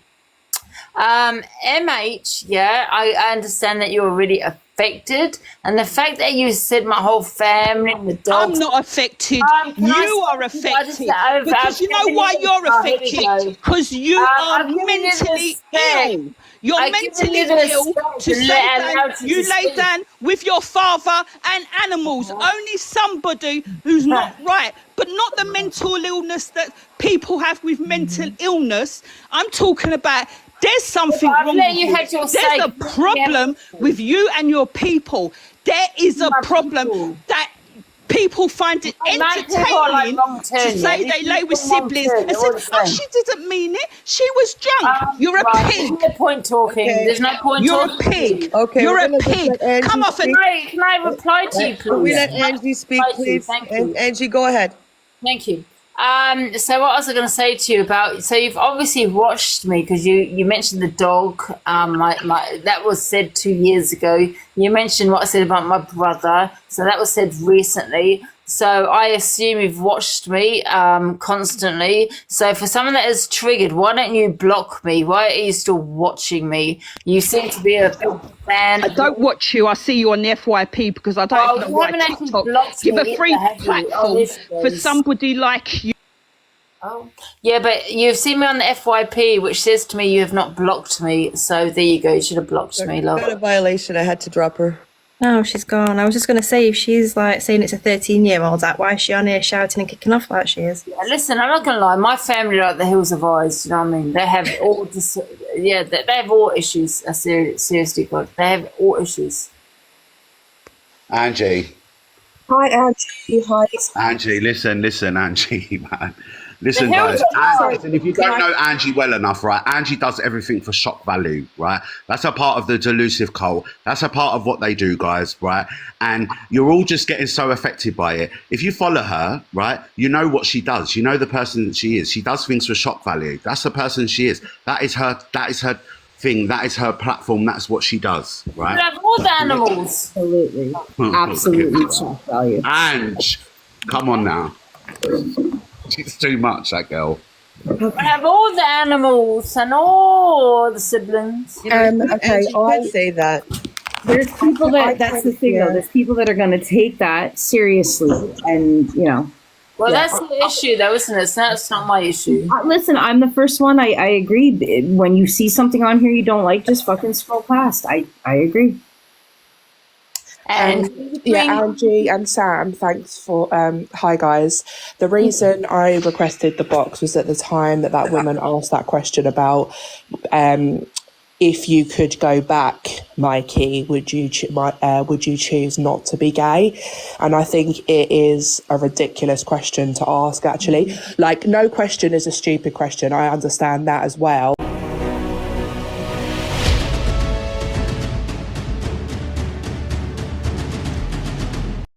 MH, yeah, I understand that you're really affected, and the fact that you said my whole family and the dogs. I'm not affected. You are affected. Because you know why you're affected? Because you are mentally ill. You're mentally ill to lay down with your father and animals. Only somebody who's not right, but not the mental illness that people have with mental illness. I'm talking about there's something wrong with you. There's a problem with you and your people. There is a problem that people find it entertaining to say they lay with siblings and say, oh, she didn't mean it. She was drunk. You're a pig. There's no point talking. Okay. There's no point You're talking. a pig. Okay, You're a pig. Come off and... Can I reply to you, please? Can we let Angie speak, please? Thank you. Angie, go ahead. Thank you. So what was I going to say to you about? So you've obviously watched me because you mentioned the dog. That was said 2 years ago. You mentioned what I said about my brother. So that was said recently. So I assume you've watched me constantly. So for someone that is triggered, why don't you block me? Why are you still watching me? You seem to be a big fan. I don't watch you. I see you on the FYP because I don't know why TikTok give a free platform for somebody like you. Oh, yeah, but you've seen me on the FYP, which says to me you have not blocked me. So there you go. You should have blocked me, love. Got a violation. I had to drop her. Oh, she's gone. I was just going to say, if she's like saying it's a 13-year-old, why is she on here shouting and kicking off like she is? Yeah, listen, I'm not going to lie. My family are like the hills of eyes. You know what I mean? They have all they have all issues. Seriously, God, they have all issues. Angie. Hi, Angie. Hi. Angie, listen, Angie, man. Listen, guys, listen, if you don't know Angie well enough, right, Angie does everything for shock value, right? That's a part of the delusive cult. That's a part of what they do, guys, right? And you're all just getting so affected by it. If you follow her, right, you know what she does. You know the person that she is. She does things for shock value. That's the person she is. That is her thing. That is her platform. That's what she does, right? We have all the animals. Absolutely. Absolutely shock value. Ange, come on now. It's too much, that girl. We have all the animals and all the siblings. Okay, I say that. There's people that's the thing though. There's people that are going to take that seriously, and you know. Well, that's the issue, though, isn't it? That's not my issue. Listen, I'm the first one. I agree. When you see something on here you don't like, just fucking scroll past. I agree. And yeah, Angie and Sam, thanks for hi guys. The reason I requested the box was at the time that woman asked that question about if you could go back, Mikey, would you choose not to be gay? And I think it is a ridiculous question to ask, actually. Like, no question is a stupid question. I understand that as well.